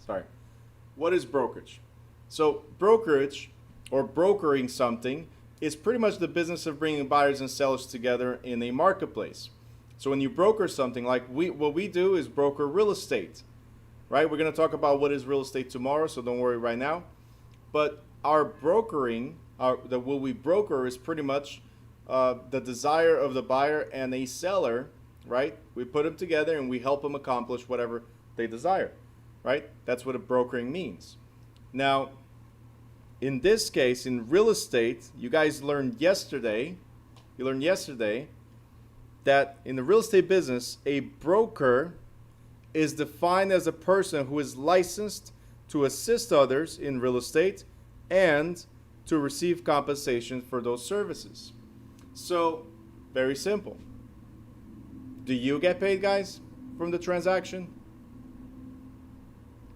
Sorry. What is brokerage? So brokerage, or brokering something, is pretty much the business of bringing buyers and sellers together in a marketplace. So when you broker something, like what we do is broker real estate, right? We're going to talk about what is real estate tomorrow, so don't worry right now. But our brokering, what we broker is pretty much the desire of the buyer and a seller, right? We put them together and we help them accomplish whatever they desire, right? That's what a brokering means. Now, in this case, in real estate, you guys learned yesterday, that in the real estate business, a broker is defined as a person who is licensed to assist others in real estate and to receive compensation for those services. So, very simple. Do you get paid, guys, from the transaction?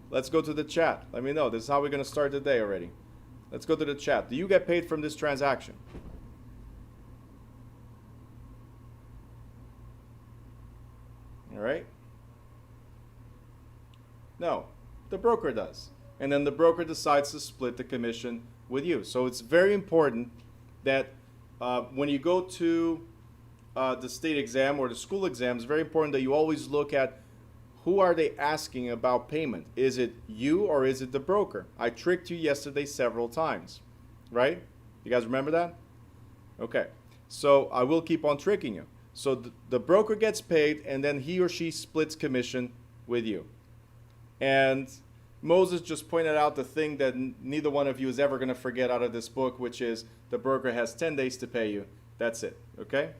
Let's go to the chat. Let me know. This is how we're going to start the day already. Let's go to the chat. Do you get paid from this transaction? All right. No, the broker does. And then the broker decides to split the commission with you. So it's very important that when you go to the state exam or the school exam, it's very important that you always look at who are they asking about payment. Is it you or is it the broker? I tricked you yesterday several times, right? You guys remember that? Okay. So I will keep on tricking you. So the broker gets paid and then he or she splits commission with you. And Moses just pointed out the thing that neither one of you is ever going to forget out of this book, which is the broker has 10 days to pay you. That's it, okay?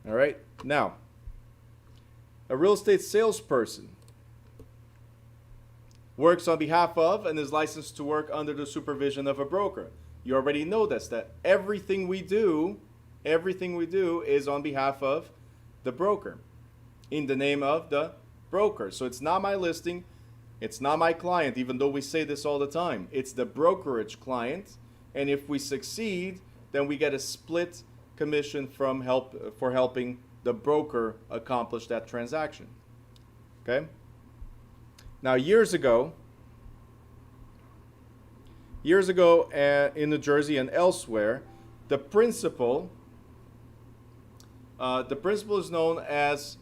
All right, now, a real estate salesperson works on behalf of and is licensed to work under the supervision of a broker. You already know this, that everything we do is on behalf of the broker, in the name of the broker. So it's not my listing, it's not my client, even though we say this all the time. It's the brokerage client, and if we succeed, then we get a split commission for helping the broker accomplish that transaction. Okay? Now, years ago in New Jersey and elsewhere, the principal is known as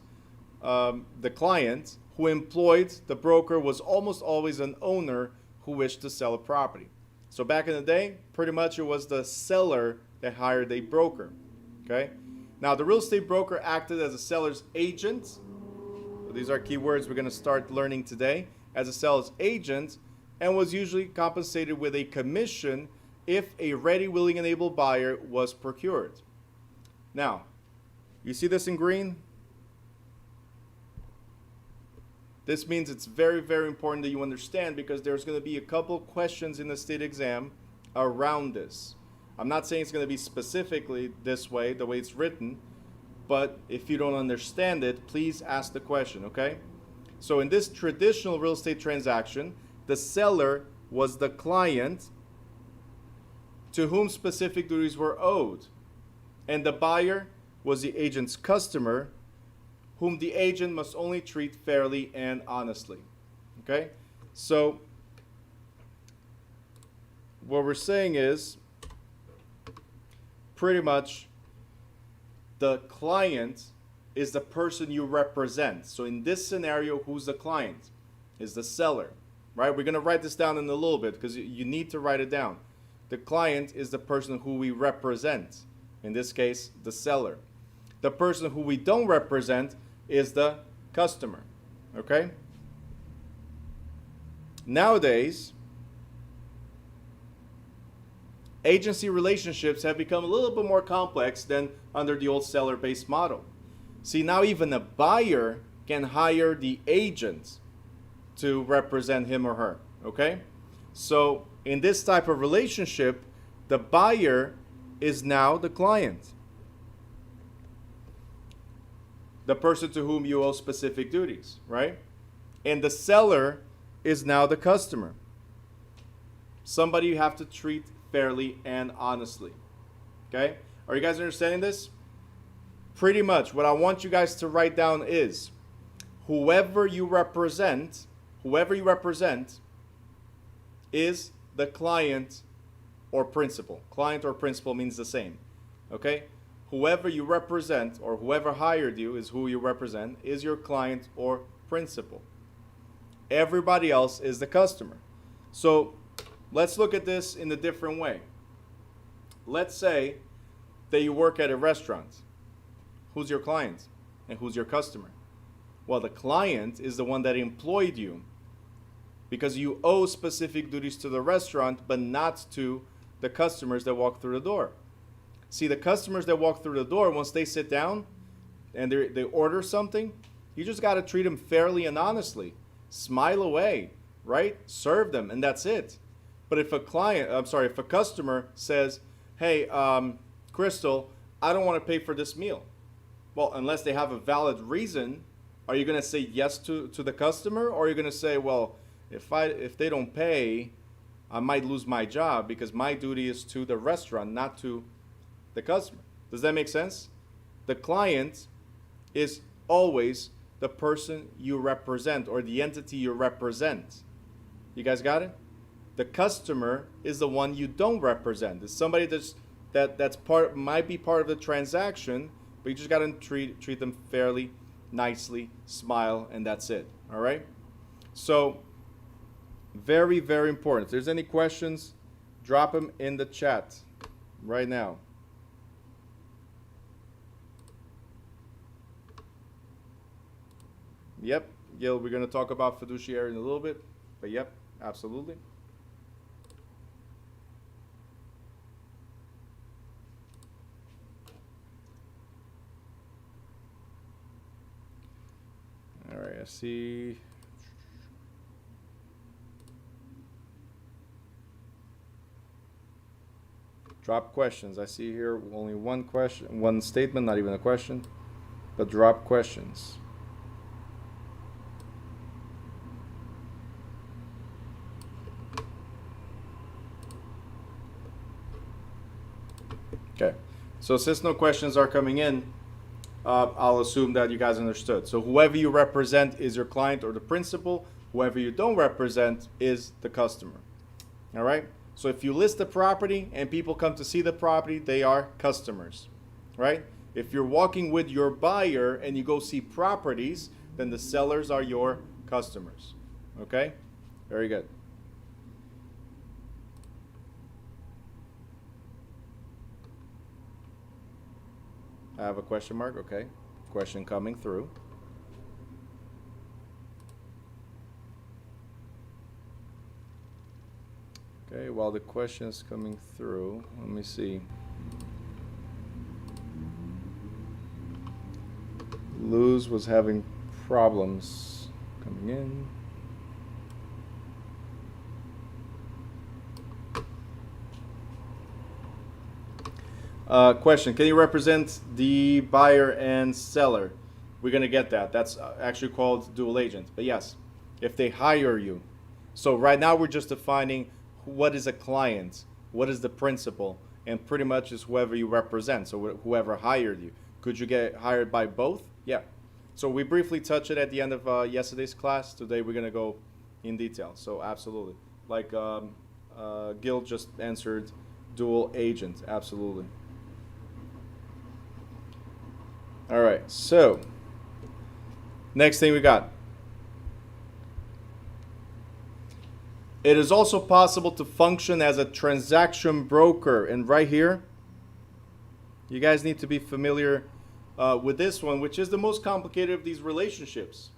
the client who employed the broker was almost always an owner who wished to sell a property. So back in the day, pretty much it was the seller that hired a broker. Okay? Now, the real estate broker acted as a seller's agent. So these are key words we're going to start learning today. As a seller's agent, and was usually compensated with a commission if a ready, willing, and able buyer was procured. Now, you see this in green? This means it's very, very important that you understand, because there's going to be a couple questions in the state exam around this. I'm not saying it's going to be specifically this way, the way it's written, but if you don't understand it, please ask the question, okay? So in this traditional real estate transaction, the seller was the client to whom specific duties were owed, and the buyer was the agent's customer, whom the agent must only treat fairly and honestly. Okay? So what we're saying is pretty much the client is the person you represent. So in this scenario, who's the client? Is the seller, right? We're going to write this down in a little bit because you need to write it down. The client is the person who we represent. In this case, the seller. The person who we don't represent is the customer, okay? Nowadays, agency relationships have become a little bit more complex than under the old seller-based model. See, now even a buyer can hire the agent to represent him or her, okay? So in this type of relationship, the buyer is now the client, the person to whom you owe specific duties, right? And the seller is now the customer, somebody you have to treat fairly and honestly, okay? Are you guys understanding this? Pretty much what I want you guys to write down is whoever you represent is the client or principal. Client or principal means the same. Okay? Whoever you represent or whoever hired you is who you represent, is your client or principal. Everybody else is the customer. So let's look at this in a different way. Let's say that you work at a restaurant. Who's your client and who's your customer? Well, the client is the one that employed you because you owe specific duties to the restaurant, but not to the customers that walk through the door. See, the customers that walk through the door, once they sit down and they order something, you just got to treat them fairly and honestly. Smile away, right? Serve them, and that's it. But if a customer says, hey, Crystal, I don't want to pay for this meal. Well, unless they have a valid reason, are you going to say yes to the customer? Or are you going to say, well, if they don't pay, I might lose my job because my duty is to the restaurant, not to the customer. Does that make sense? The client is always the person you represent or the entity you represent. You guys got it? The customer is the one you don't represent. It's somebody that's might be part of the transaction, but you just got to treat them fairly, nicely, smile, and that's it. All right? So, very, very important. If there's any questions, drop them in the chat right now. Yep, Gil, we're going to talk about fiduciary in a little bit, but yep, absolutely. All right, I see. Drop questions. I see here only one question, one statement, not even a question, but drop questions. Okay, so since no questions are coming in, I'll assume that you guys understood. So whoever you represent is your client or the principal. Whoever you don't represent is the customer. All right? So if you list the property and people come to see the property, they are customers, right? If you're walking with your buyer and you go see properties, then the sellers are your customers. Okay? Very good. I have a question mark. Okay. Question coming through. Okay, while the question is coming through, let me see. Luz was having problems coming in. Question, can you represent the buyer and seller? We're going to get that. That's actually called dual agent. But yes, if they hire you. So right now we're just defining what is a client, what is the principal, and pretty much is whoever you represent, so whoever hired you. Could you get hired by both? Yeah. So we briefly touched it at the end of yesterday's class. Today we're going to go in detail. So absolutely. Like Gil just answered, dual agent. Absolutely. All right, so next thing we got. It is also possible to function as a transaction broker. And right here, you guys need to be familiar with this one, which is the most complicated of these relationships.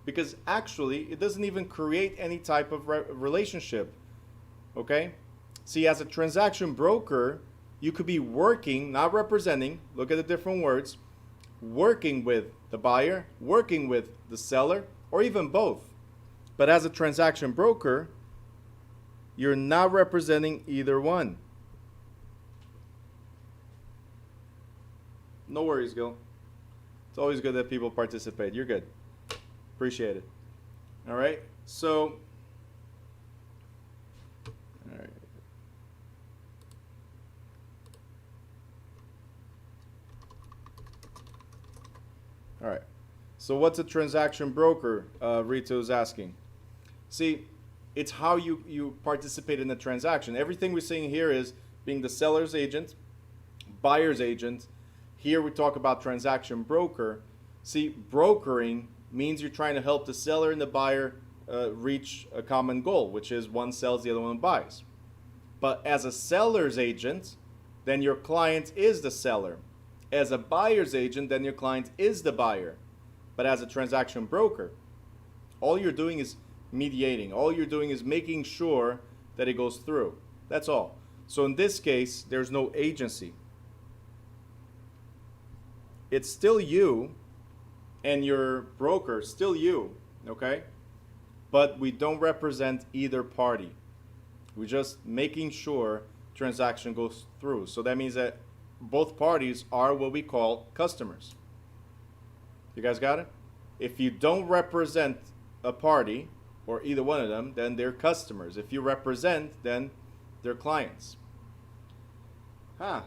Because actually, it doesn't even create any type of relationship. Okay? See, as a transaction broker, you could be working, not representing, look at the different words, working with the buyer, working with the seller, or even both. But as a transaction broker, you're not representing either one. No worries, Gil. It's always good that people participate. You're good. Appreciate it. All right. So, all right. All right. So what's a transaction broker? Rito is asking. See, it's how you participate in the transaction. Everything we're saying here is being the seller's agent, buyer's agent. Here we talk about transaction broker. See, brokering means you're trying to help the seller and the buyer reach a common goal, which is one sells, the other one buys. But as a seller's agent, then your client is the seller. As a buyer's agent, then your client is the buyer. But as a transaction broker, all you're doing is mediating. All you're doing is making sure that it goes through. That's all. So in this case, there's no agency. It's still you and your broker, still you, okay? But we don't represent either party. We're just making sure transaction goes through. So that means that both parties are what we call customers. You guys got it? If you don't represent a party, or either one of them, then they're customers. If you represent, then they're clients.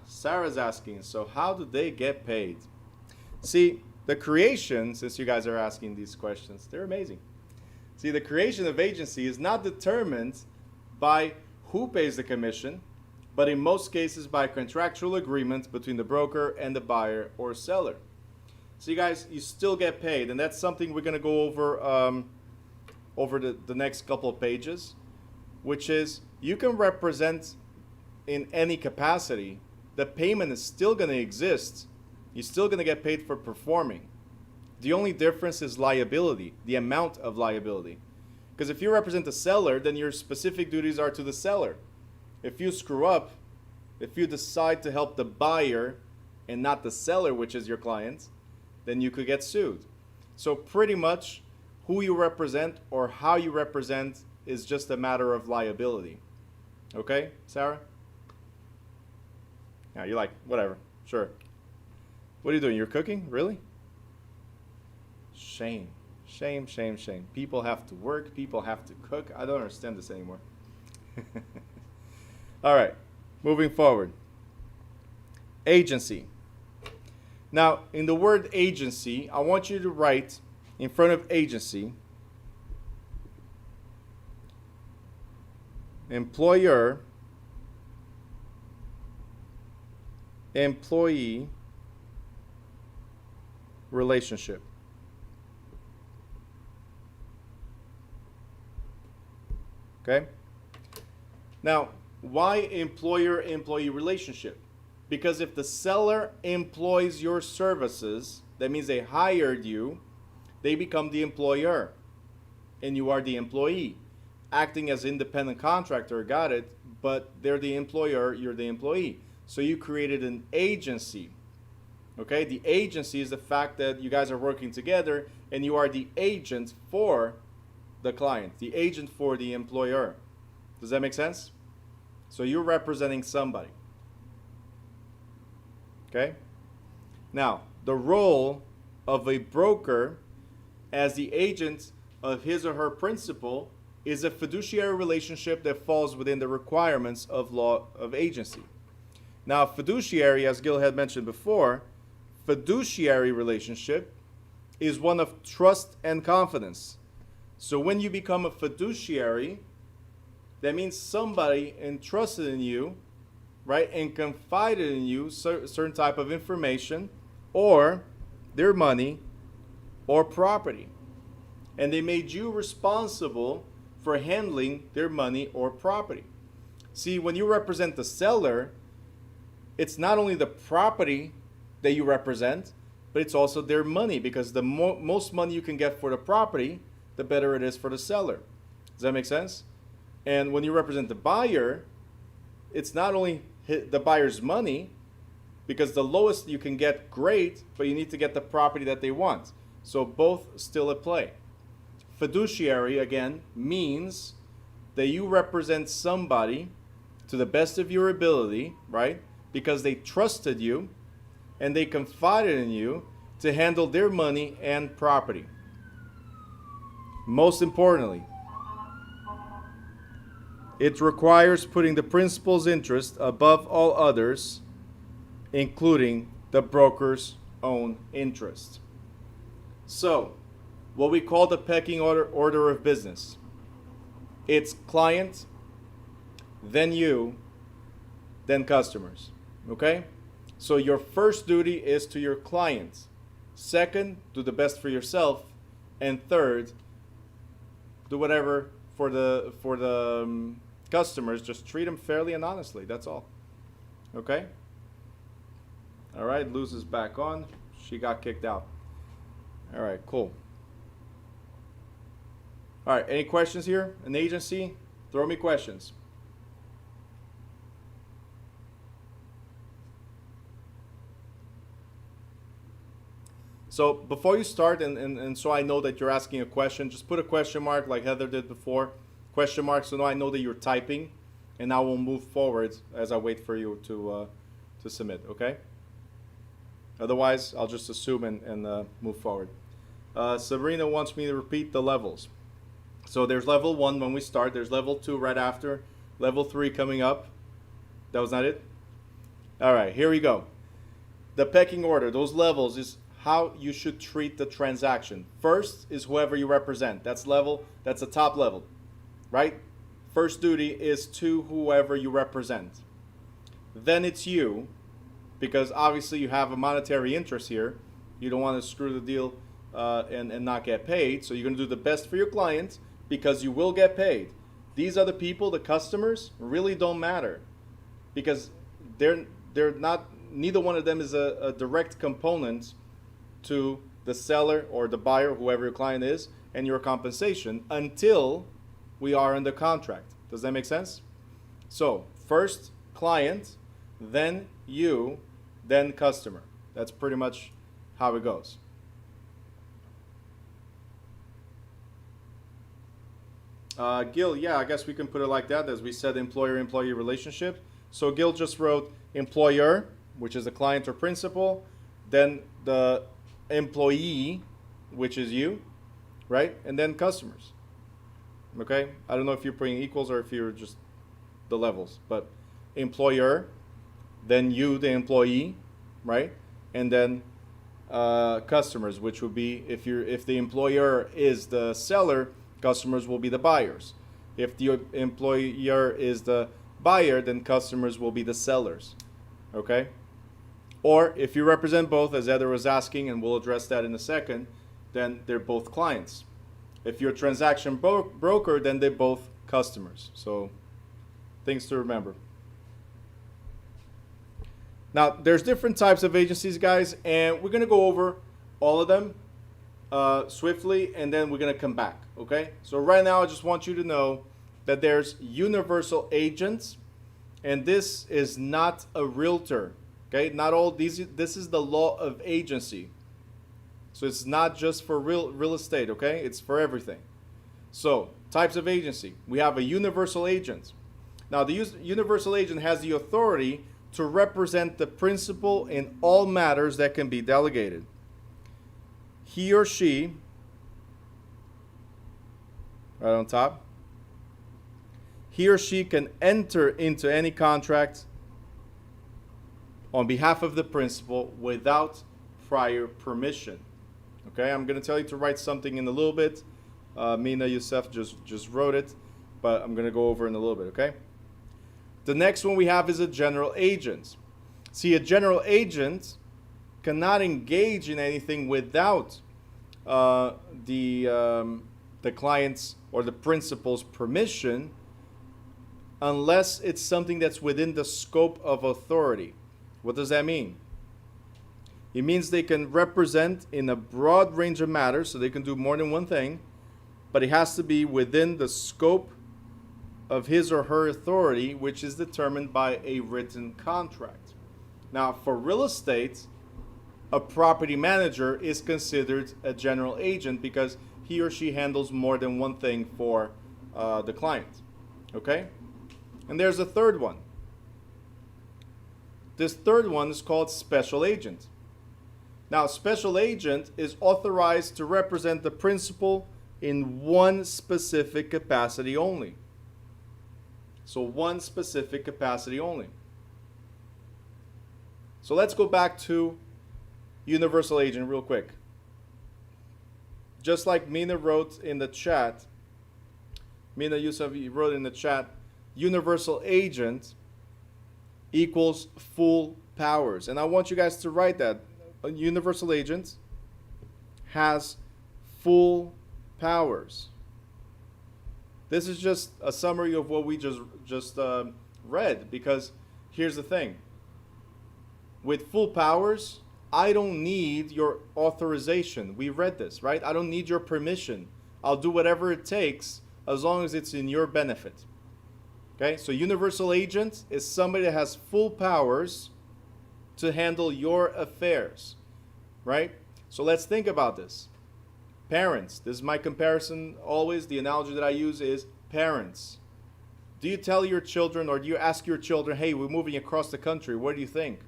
Sarah's asking, so how do they get paid? See, the creation, since you guys are asking these questions, they're amazing. See, the creation of agency is not determined by who pays the commission, but in most cases by contractual agreement between the broker and the buyer or seller. So you guys, you still get paid, and that's something we're going to go over the next couple of pages, which is you can represent in any capacity. The payment is still going to exist. You're still going to get paid for performing. The only difference is liability, the amount of liability. Because if you represent the seller, then your specific duties are to the seller. If you screw up, if you decide to help the buyer and not the seller, which is your client, then you could get sued. So pretty much who you represent or how you represent is just a matter of liability. Okay, Sarah? Now you're like, whatever, sure. What are you doing? You're cooking? Really? Shame. Shame, shame, shame. People have to work. People have to cook. I don't understand this anymore. All right, moving forward. Agency. Now, in the word agency, I want you to write in front of agency, employer, employee relationship. Okay? Now, why employer-employee relationship? Because if the seller employs your services, that means they hired you, they become the employer, and you are the employee. Acting as independent contractor, got it, but they're the employer, you're the employee. So you created an agency. Okay, the agency is the fact that you guys are working together and you are the agent for the client, the agent for the employer. Does that make sense? So you're representing somebody. Okay? Now, the role of a broker as the agent of his or her principal is a fiduciary relationship that falls within the requirements of law of agency. Now, fiduciary, as Gil had mentioned before, fiduciary relationship is one of trust and confidence. So when you become a fiduciary, that means somebody entrusted in you, right, and confided in you certain type of information or their money or property. And they made you responsible for handling their money or property. See, when you represent the seller, it's not only the property that you represent, but it's also their money, because the most money you can get for the property, the better it is for the seller. Does that make sense? And when you represent the buyer, it's not only the buyer's money, because the lowest you can get, great, but you need to get the property that they want. So both still at play. Fiduciary, again, means that you represent somebody to the best of your ability, right? Because they trusted you and they confided in you to handle their money and property. Most importantly, it requires putting the principal's interest above all others, including the broker's own interest. So, what we call the pecking order of business. It's client, then you, then customers. Okay? So your first duty is to your clients. Second, do the best for yourself. And third, do whatever for the customers. Just treat them fairly and honestly. That's all. Okay? All right, Luz is back on. She got kicked out. All right, cool. All right, any questions here? An agency? Throw me questions. So before you start, and so I know that you're asking a question, just put a question mark like Heather did before. Question mark, so now I know that you're typing, and now we'll move forward as I wait for you to submit, okay? Otherwise, I'll just assume and move forward. Sabrina wants me to repeat the levels. So there's level 1 when we start. There's level 2 right after. Level 3 coming up. That was not it? All right, here we go. The pecking order, those levels is how you should treat the transaction. First is whoever you represent. That's the top level, right? First duty is to whoever you represent. Then it's you, because obviously you have a monetary interest here. You don't want to screw the deal and not get paid. So you're going to do the best for your client because you will get paid. These other people, the customers, really don't matter because they're not, neither one of them is a direct component to the seller or the buyer, whoever your client is, and your compensation until we are in the contract. Does that make sense? So first client, then you, then customer. That's pretty much how it goes. Gil, yeah, I guess we can put it like that, as we said, employer-employee relationship. So Gil just wrote employer, which is the client or principal, then the employee, which is you, right? And then customers. Okay? I don't know if you're putting equals or if you're just the levels, but employer, then you, the employee, right? And then customers, which would be if the employer is the seller, customers will be the buyers. If the employer is the buyer, then customers will be the sellers. Okay? Or if you represent both, as Heather was asking, and we'll address that in a second, then they're both clients. If you're a transaction broker, then they're both customers. So things to remember. Now, there's different types of agencies, guys, and we're going to go over all of them swiftly, and then we're going to come back, okay? So right now, I just want you to know that there's universal agents, and this is not a realtor, okay? Not all these. This is the law of agency. So it's not just for real estate, okay? It's for everything. So types of agency. We have a universal agent. Now, the universal agent has the authority to represent the principal in all matters that can be delegated. He or she, right on top, he or she can enter into any contract on behalf of the principal without prior permission. Okay, I'm going to tell you to write something in a little bit. Mina Youssef just wrote it, but I'm going to go over in a little bit, okay? The next one we have is a general agent. See, a general agent cannot engage in anything without the client's or the principal's permission unless it's something that's within the scope of authority. What does that mean? It means they can represent in a broad range of matters, so they can do more than one thing, but it has to be within the scope of his or her authority, which is determined by a written contract. Now, for real estate, a property manager is considered a general agent because he or she handles more than one thing for the client. Okay? And there's a third one. This third one is called special agent. Now, special agent is authorized to represent the principal in one specific capacity only. So one specific capacity only. So let's go back to universal agent real quick. just like Mina wrote in the chat, Mina Yusuf wrote in the chat, universal agent equals full powers. And I want you guys to write that. A universal agent has full powers. This is just a summary of what we just read, because here's the thing. With full powers, I don't need your authorization. We read this, right? I don't need your permission. I'll do whatever it takes as long as it's in your benefit. Okay, so universal agent is somebody that has full powers to handle your affairs, right? So let's think about this. Parents, this is my comparison always. The analogy that I use is parents. Do you tell your children, or do you ask your children, hey, we're moving across the country, what do you think?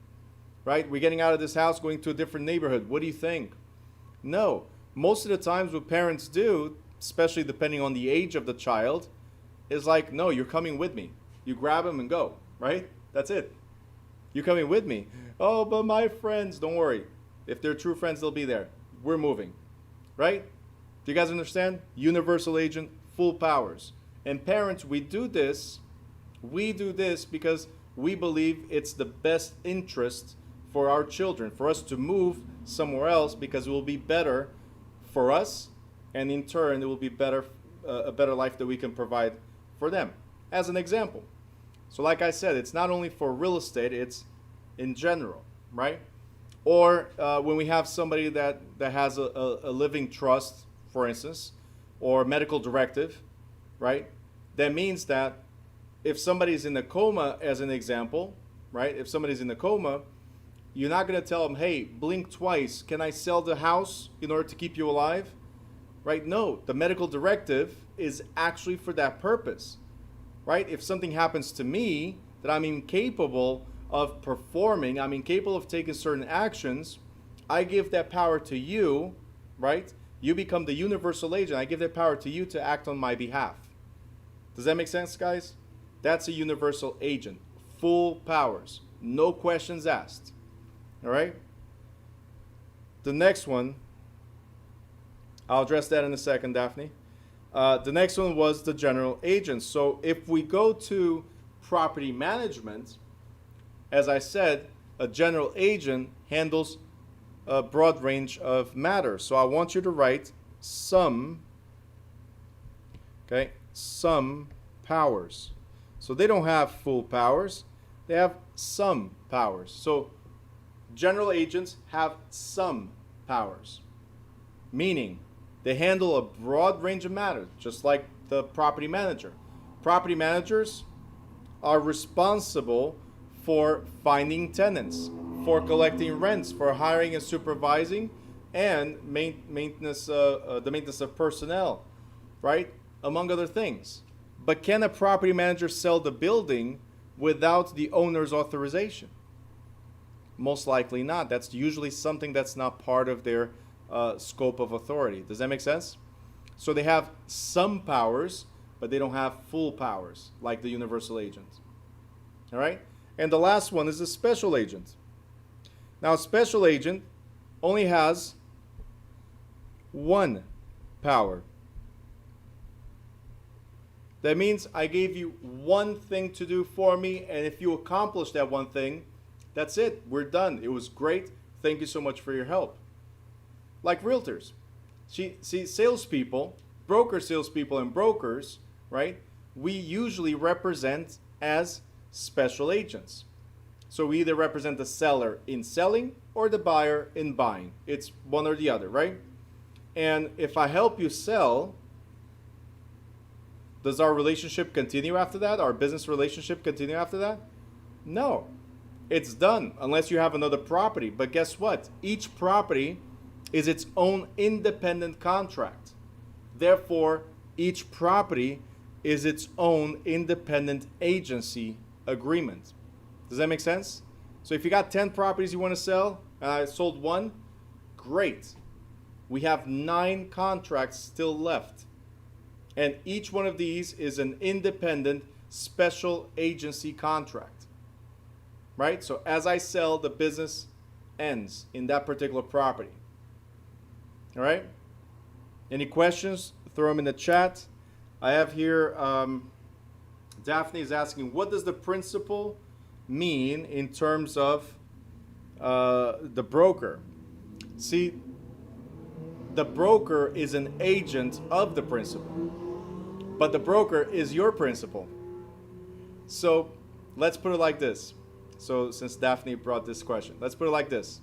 Right? We're getting out of this house, going to a different neighborhood, what do you think? No. Most of the times what parents do, especially depending on the age of the child, is like, no, you're coming with me. You grab them and go, right? That's it. You're coming with me. Oh, but my friends, don't worry. If they're true friends, they'll be there. We're moving, right? Do you guys understand? Universal agent, full powers. And parents, we do this because we believe it's the best interest for our children, for us to move somewhere else, because it will be better for us, and in turn, it will be better, a better life that we can provide for them, as an example. So like I said, it's not only for real estate, it's in general, right? Or when we have somebody that has a living trust, for instance, or medical directive, right? That means that if somebody's in a coma, as an example, right? If somebody's in a coma, you're not going to tell them, hey, blink twice, can I sell the house in order to keep you alive? Right? No, the medical directive is actually for that purpose, right? If something happens to me that I'm incapable of performing, I'm incapable of taking certain actions, I give that power to you, right? You become the universal agent. I give that power to you to act on my behalf. Does that make sense, guys? That's a universal agent. Full powers. No questions asked. All right? The next one, I'll address that in a second, Daphne. The next one was the general agent. So if we go to property management, as I said, a general agent handles a broad range of matters. So I want you to write some, okay, some powers. So they don't have full powers, they have some powers. So general agents have some powers, meaning they handle a broad range of matters, just like the property manager. Property managers are responsible for finding tenants, for collecting rents, for hiring and supervising, and the maintenance of personnel, right? Among other things. But can a property manager sell the building without the owner's authorization? Most likely not. That's usually something that's not part of their scope of authority. Does that make sense? So they have some powers, but they don't have full powers, like the universal agent. All right? And the last one is a special agent. Now, a special agent only has one power. That means I gave you one thing to do for me, and if you accomplish that one thing, that's it. We're done. It was great. Thank you so much for your help. Like realtors. See, salespeople, salespeople and brokers, right? We usually represent as special agents. So we either represent the seller in selling or the buyer in buying. It's one or the other, right? And if I help you sell, does our relationship continue after that? Our business relationship continue after that? No. It's done unless you have another property. But guess what? Each property is its own independent contract. Therefore, each property is its own independent agency agreement. Does that make sense? So if you got 10 properties you want to sell, and I sold one, great. We have 9 contracts still left. And each one of these is an independent special agency contract. Right? So as I sell, the business ends in that particular property. All right? Any questions? Throw them in the chat. I have here, Daphne is asking, what does the principal mean in terms of the broker? See, the broker is an agent of the principal, but the broker is your principal. So let's put it like this. So since Daphne brought this question, let's put it like this.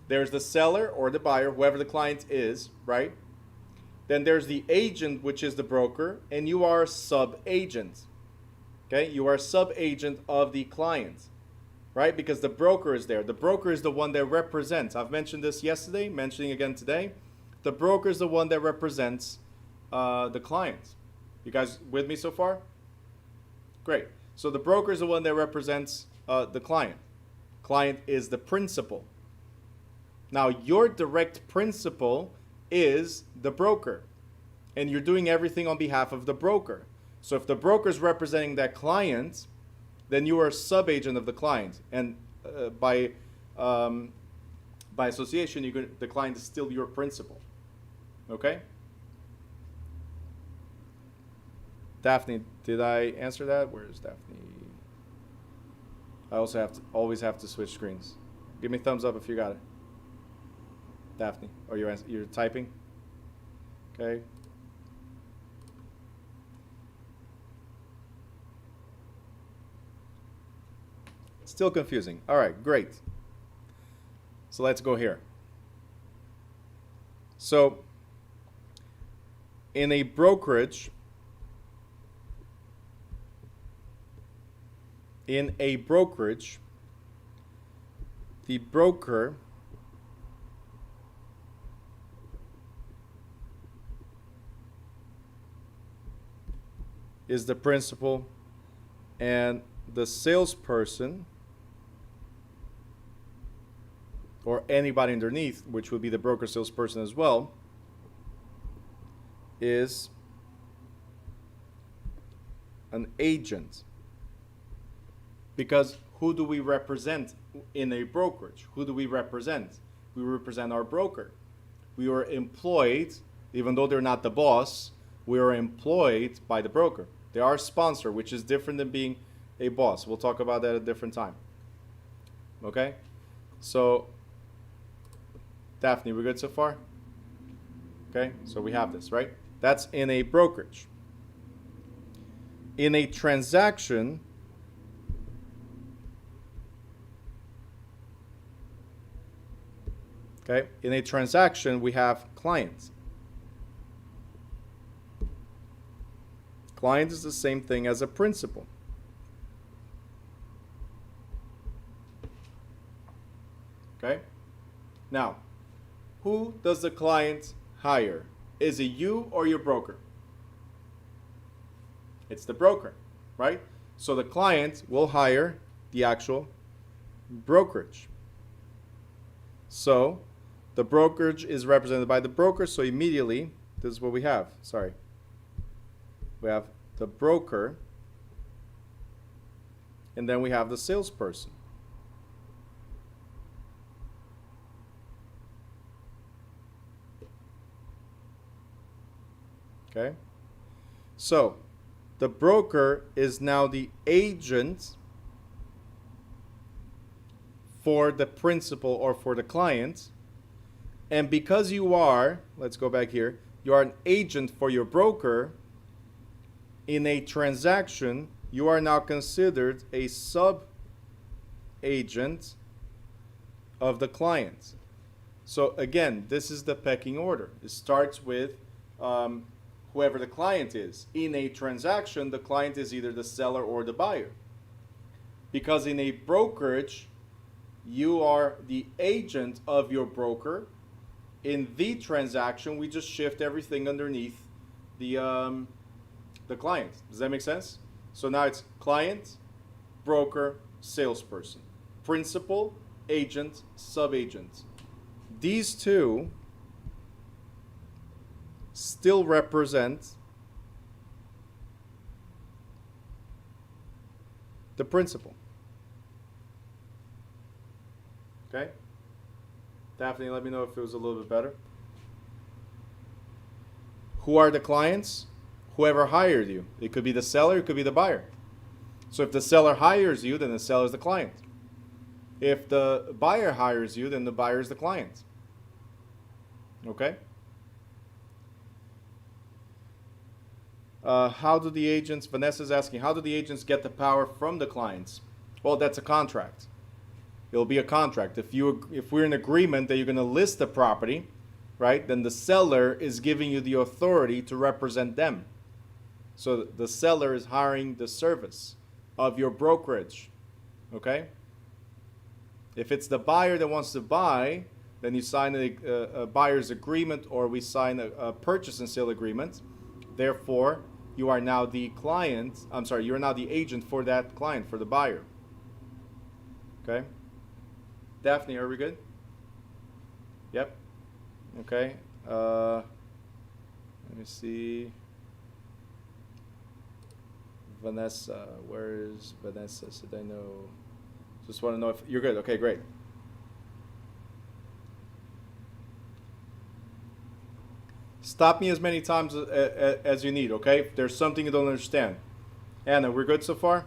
There's the seller or the buyer, whoever the client is, right? Then there's the agent, which is the broker, and you are a sub-agent. Okay, you are a sub-agent of the client, right? Because the broker is there. The broker is the one that represents. I've mentioned this yesterday, mentioning again today. The broker is the one that represents the client. You guys with me so far? Great. So the broker is the one that represents the client. Client is the principal. Now, your direct principal is the broker, and you're doing everything on behalf of the broker. So if the broker is representing that client, then you are a sub-agent of the client, and by association, the client is still your principal. Okay? Daphne, did I answer that? Where is Daphne? I also always have to switch screens. Give me a thumbs up if you got it. Daphne, or you're typing? Okay. Still confusing. All right, great. So let's go here. So in a brokerage, the broker is the principal, and the salesperson, or anybody underneath, which would be the broker salesperson as well, is an agent. Because who do we represent in a brokerage? Who do we represent? We represent our broker. We are employed, even though they're not the boss, we are employed by the broker. They are a sponsor, which is different than being a boss. We'll talk about that at a different time. Okay? So, Daphne, we're good so far? Okay? So we have this, right? That's in a brokerage. In a transaction, okay? In a transaction, we have clients. Client is the same thing as a principal. Okay? Now, who does the client hire? Is it you or your broker? It's the broker, right? So the client will hire the actual brokerage. So the brokerage is represented by the broker, so immediately, this is what we have. Sorry. We have the broker, and then we have the salesperson. Okay? So, the broker is now the agent for the principal or for the client. And because you are, let's go back here, you are an agent for your broker, in a transaction, you are now considered a sub-agent of the client. So again, this is the pecking order. It starts with whoever the client is. In a transaction, the client is either the seller or the buyer. Because in a brokerage, you are the agent of your broker. In the transaction, we just shift everything underneath the client. Does that make sense? So now it's client, broker, salesperson. Principal, agent, sub-agent. These two still represent the principal. Okay? Daphne, let me know if it was a little bit better. Who are the clients? Whoever hired you. It could be the seller, it could be the buyer. So if the seller hires you, then the seller is the client. If the buyer hires you, then the buyer is the client. Okay? How do the agents, Vanessa's asking, how do the agents get the power from the clients? Well, that's a contract. It'll be a contract. If we're in agreement that you're going to list the property, right, then the seller is giving you the authority to represent them. So the seller is hiring the service of your brokerage. Okay? If it's the buyer that wants to buy, then you sign a buyer's agreement, or we sign a purchase and sale agreement. Therefore, you are now the client, you are now the agent for that client, for the buyer. Okay? Daphne, are we good? Yep. Okay. Let me see. Vanessa, where is Vanessa? Did I know? Just want to know if you're good. Okay, great. Stop me as many times as you need, okay? If there's something you don't understand. Anna, we're good so far?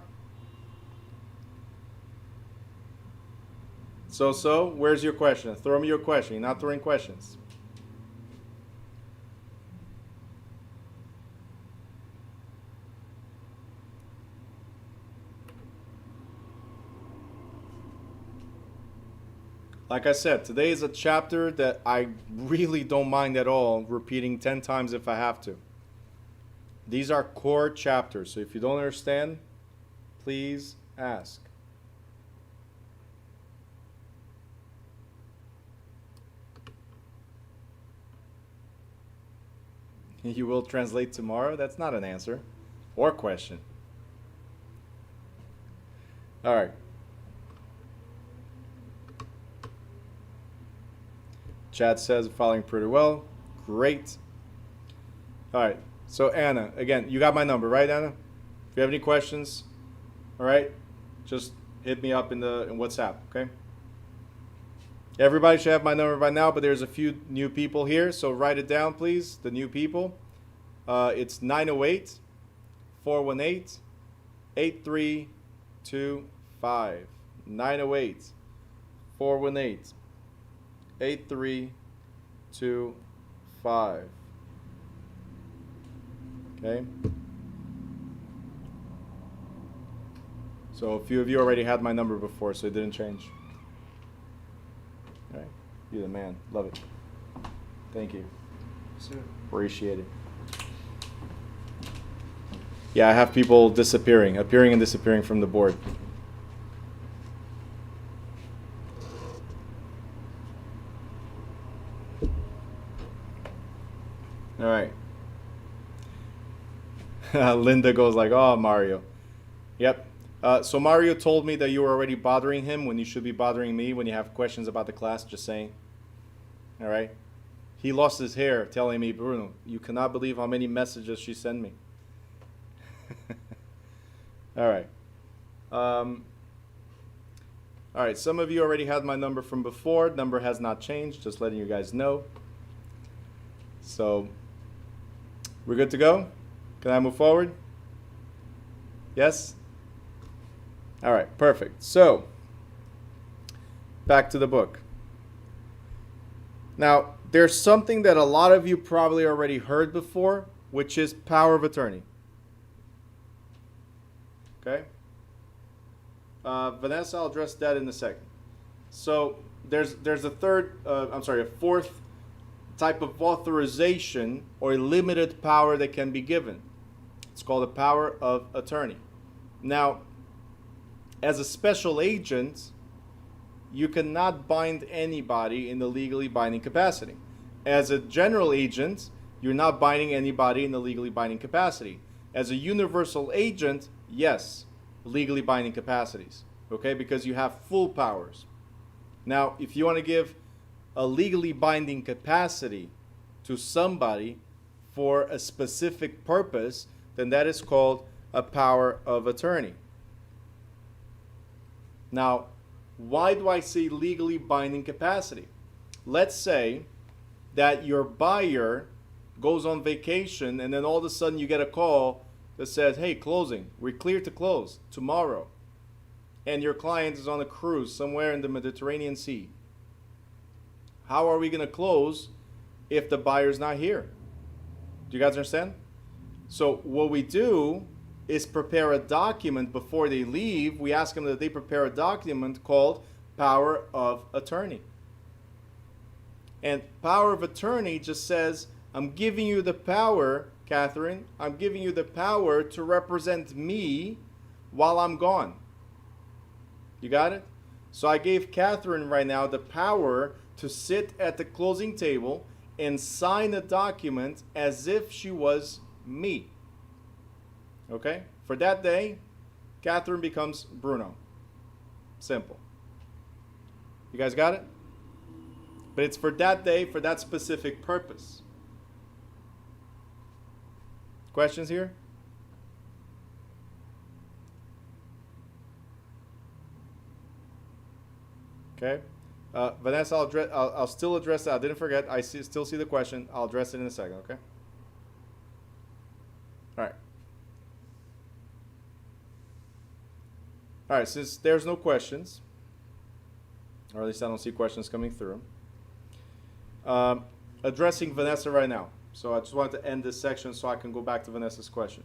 So, where's your question? Throw me your question. You're not throwing questions. Like I said, today is a chapter that I really don't mind at all repeating 10 times if I have to. These are core chapters, so if you don't understand, please ask. You will translate tomorrow? That's not an answer or question. All right. Chad says following pretty well. Great. All right. So Anna, again, you got my number, right, Anna? If you have any questions, all right, just hit me up in WhatsApp, okay? Everybody should have my number by now, but there's a few new people here, so write it down, please. The new people. It's 908-418-8325. 908-418-8325. Okay. So a few of you already had my number before, so it didn't change. All right. You're the man. Love it. Thank you. Sir. Appreciate it. Yeah, I have people appearing and disappearing from the board. All right. Linda goes like, oh, Mario. Yep. So Mario told me that you were already bothering him when you should be bothering me when you have questions about the class, just saying. All right. He lost his hair telling me, Bruno, you cannot believe how many messages she sent me. All right. All right. Some of you already had my number from before. Number has not changed. Just letting you guys know. So we're good to go? Can I move forward? Yes? All right. Perfect. So back to the book. Now, there's something that a lot of you probably already heard before, which is power of attorney. Okay? Vanessa, I'll address that in a second. So there's a fourth type of authorization or limited power that can be given. It's called the power of attorney. Now, as a special agent, you cannot bind anybody in the legally binding capacity. As a general agent, you're not binding anybody in the legally binding capacity. As a universal agent, yes, legally binding capacities, okay, because you have full powers. Now, if you want to give a legally binding capacity to somebody for a specific purpose, then that is called a power of attorney. Now, why do I say legally binding capacity? Let's say that your buyer goes on vacation, and then all of a sudden you get a call that says, hey, closing, we're clear to close tomorrow. And your client is on a cruise somewhere in the Mediterranean Sea. How are we going to close if the buyer's not here? Do you guys understand? So what we do is prepare a document before they leave. We ask them that they prepare a document called power of attorney. And power of attorney just says, I'm giving you the power, Catherine, I'm giving you the power to represent me while I'm gone. You got it? So I gave Catherine right now the power to sit at the closing table and sign a document as if she was me. Okay? For that day, Catherine becomes Bruno. Simple. You guys got it? But it's for that day, for that specific purpose. Questions here? Okay. Vanessa, I'll still address that. I didn't forget. Still see the question. I'll address it in a second, okay? All right. All right, since there's no questions, or at least I don't see questions coming through, addressing Vanessa right now. So I just wanted to end this section so I can go back to Vanessa's question.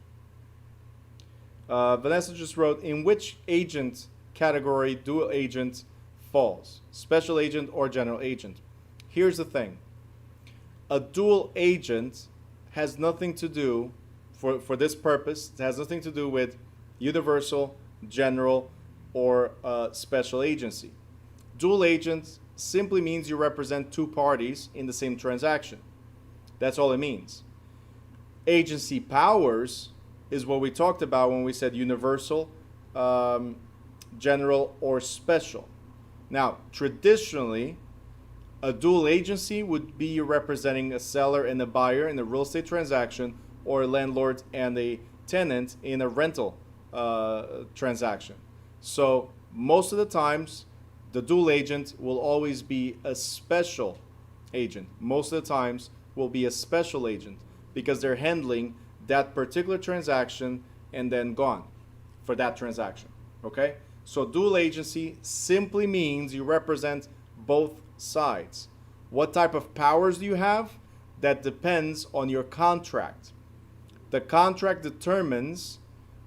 Vanessa just wrote, in which agent category dual agent falls? Special agent or general agent? Here's the thing. A dual agent has nothing to do, for this purpose, it has nothing to do with universal, general, or special agency. Dual agent simply means you represent two parties in the same transaction. That's all it means. Agency powers is what we talked about when we said universal, general, or special. Now, traditionally, a dual agency would be representing a seller and a buyer in a real estate transaction, or a landlord and a tenant in a rental transaction. So most of the times, the dual agent will always be a special agent. Most of the times will be a special agent because they're handling that particular transaction and then gone for that transaction. Okay? So dual agency simply means you represent both sides. What type of powers do you have? That depends on your contract. The contract determines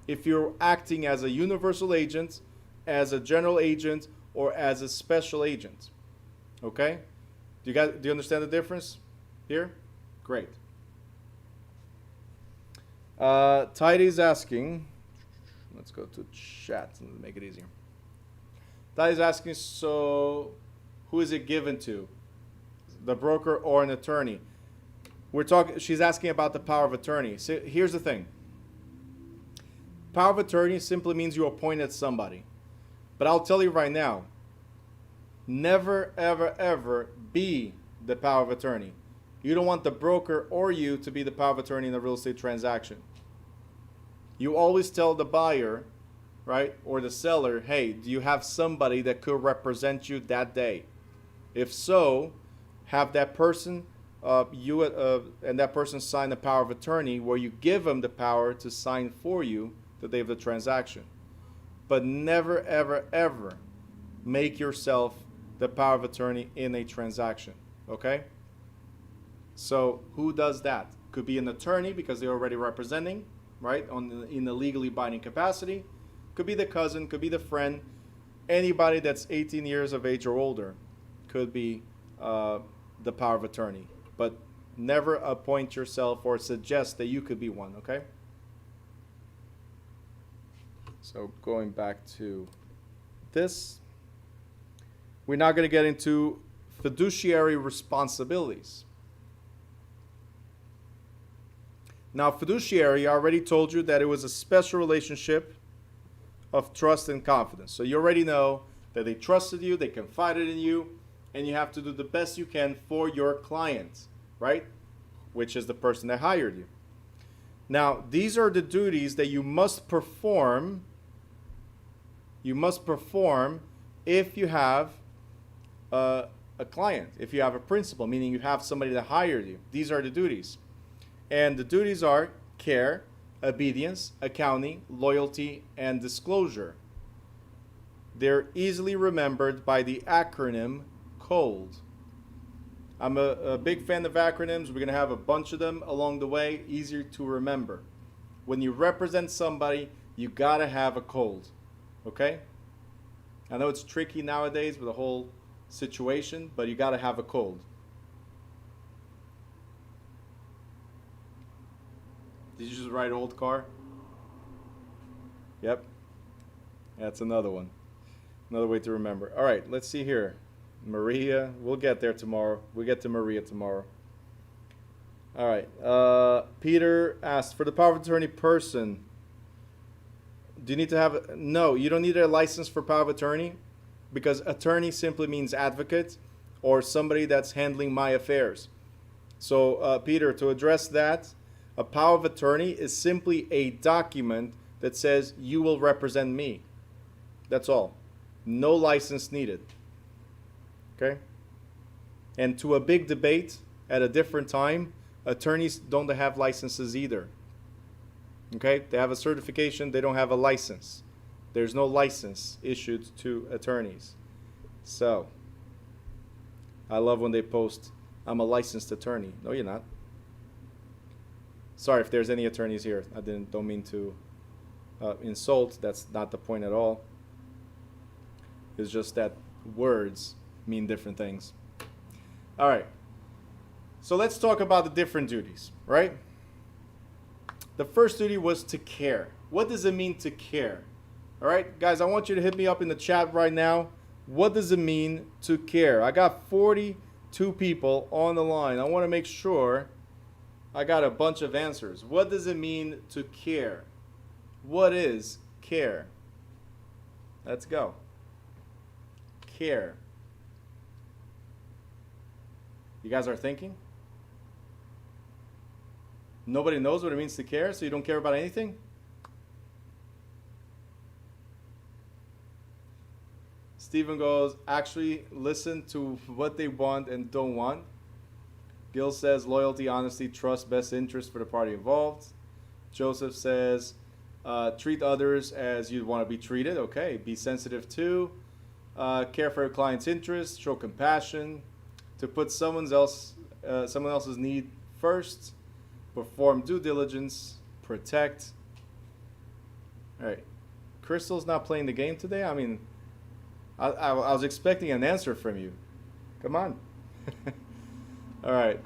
if you're acting as a universal agent, as a general agent, or as a special agent. Okay? Do you understand the difference here? Great. Tidy's asking, let's go to chat and make it easier. Tidy's asking, so who is it given to? The broker or an attorney? She's asking about the power of attorney. So here's the thing. Power of attorney simply means you appointed somebody. But I'll tell you right now, never, ever, ever be the power of attorney. You don't want the broker or you to be the power of attorney in a real estate transaction. You always tell the buyer, right, or the seller, hey, do you have somebody that could represent you that day? If so, have that person, and that person sign the power of attorney where you give them the power to sign for you the day of the transaction. But never, ever, ever make yourself the power of attorney in a transaction, okay? So who does that? Could be an attorney because they're already representing, right, in a legally binding capacity. Could be the cousin, could be the friend. Anybody that's 18 years of age or older could be the power of attorney. But never appoint yourself or suggest that you could be one, okay? So going back to this, we're now going to get into fiduciary responsibilities. Now, fiduciary, I already told you that it was a special relationship of trust and confidence. So you already know that they trusted you, they confided in you, and you have to do the best you can for your client, right? Which is the person that hired you. Now, these are the duties that you must perform. You must perform if you have a client, if you have a principal, meaning you have somebody that hired you. These are the duties. And the duties are care, obedience, accounting, loyalty, and disclosure. They're easily remembered by the acronym COLD. I'm a big fan of acronyms. We're going to have a bunch of them along the way, easier to remember. When you represent somebody, you got to have a COLD. Okay? I know it's tricky nowadays with the whole situation, but you got to have a COLD. Did you just write old car? Yep. That's another one. Another way to remember. All right, let's see here. Maria, we'll get there tomorrow. We'll get to Maria tomorrow. All right. Peter asked, for the power of attorney person, do you need to have... No, you don't need a license for power of attorney, because attorney simply means advocate or somebody that's handling my affairs. So, Peter, to address that, a power of attorney is simply a document that says you will represent me. That's all. No license needed. Okay? And to a big debate at a different time, attorneys don't have licenses either. Okay? They have a certification, they don't have a license. There's no license issued to attorneys. So, I love when they post, I'm a licensed attorney. No, you're not. Sorry if there's any attorneys here. I don't mean to insult. That's not the point at all. It's just that words mean different things. All right. So let's talk about the different duties, right? The first duty was to care. What does it mean to care? All right, guys, I want you to hit me up in the chat right now. What does it mean to care? I got 42 people on the line. I want to make sure I got a bunch of answers. What does it mean to care? What is care? Let's go. Care. You guys are thinking? Nobody knows what it means to care, so you don't care about anything? Stephen goes, actually listen to what they want and don't want. Gil says, loyalty, honesty, trust, best interest for the party involved. Joseph says, treat others as you'd want to be treated. Okay, be sensitive to. Care for your client's interests, show compassion, to put someone else's need first, perform due diligence, protect. All right, Crystal's not playing the game today? I mean, I was expecting an answer from you. Come on. All right.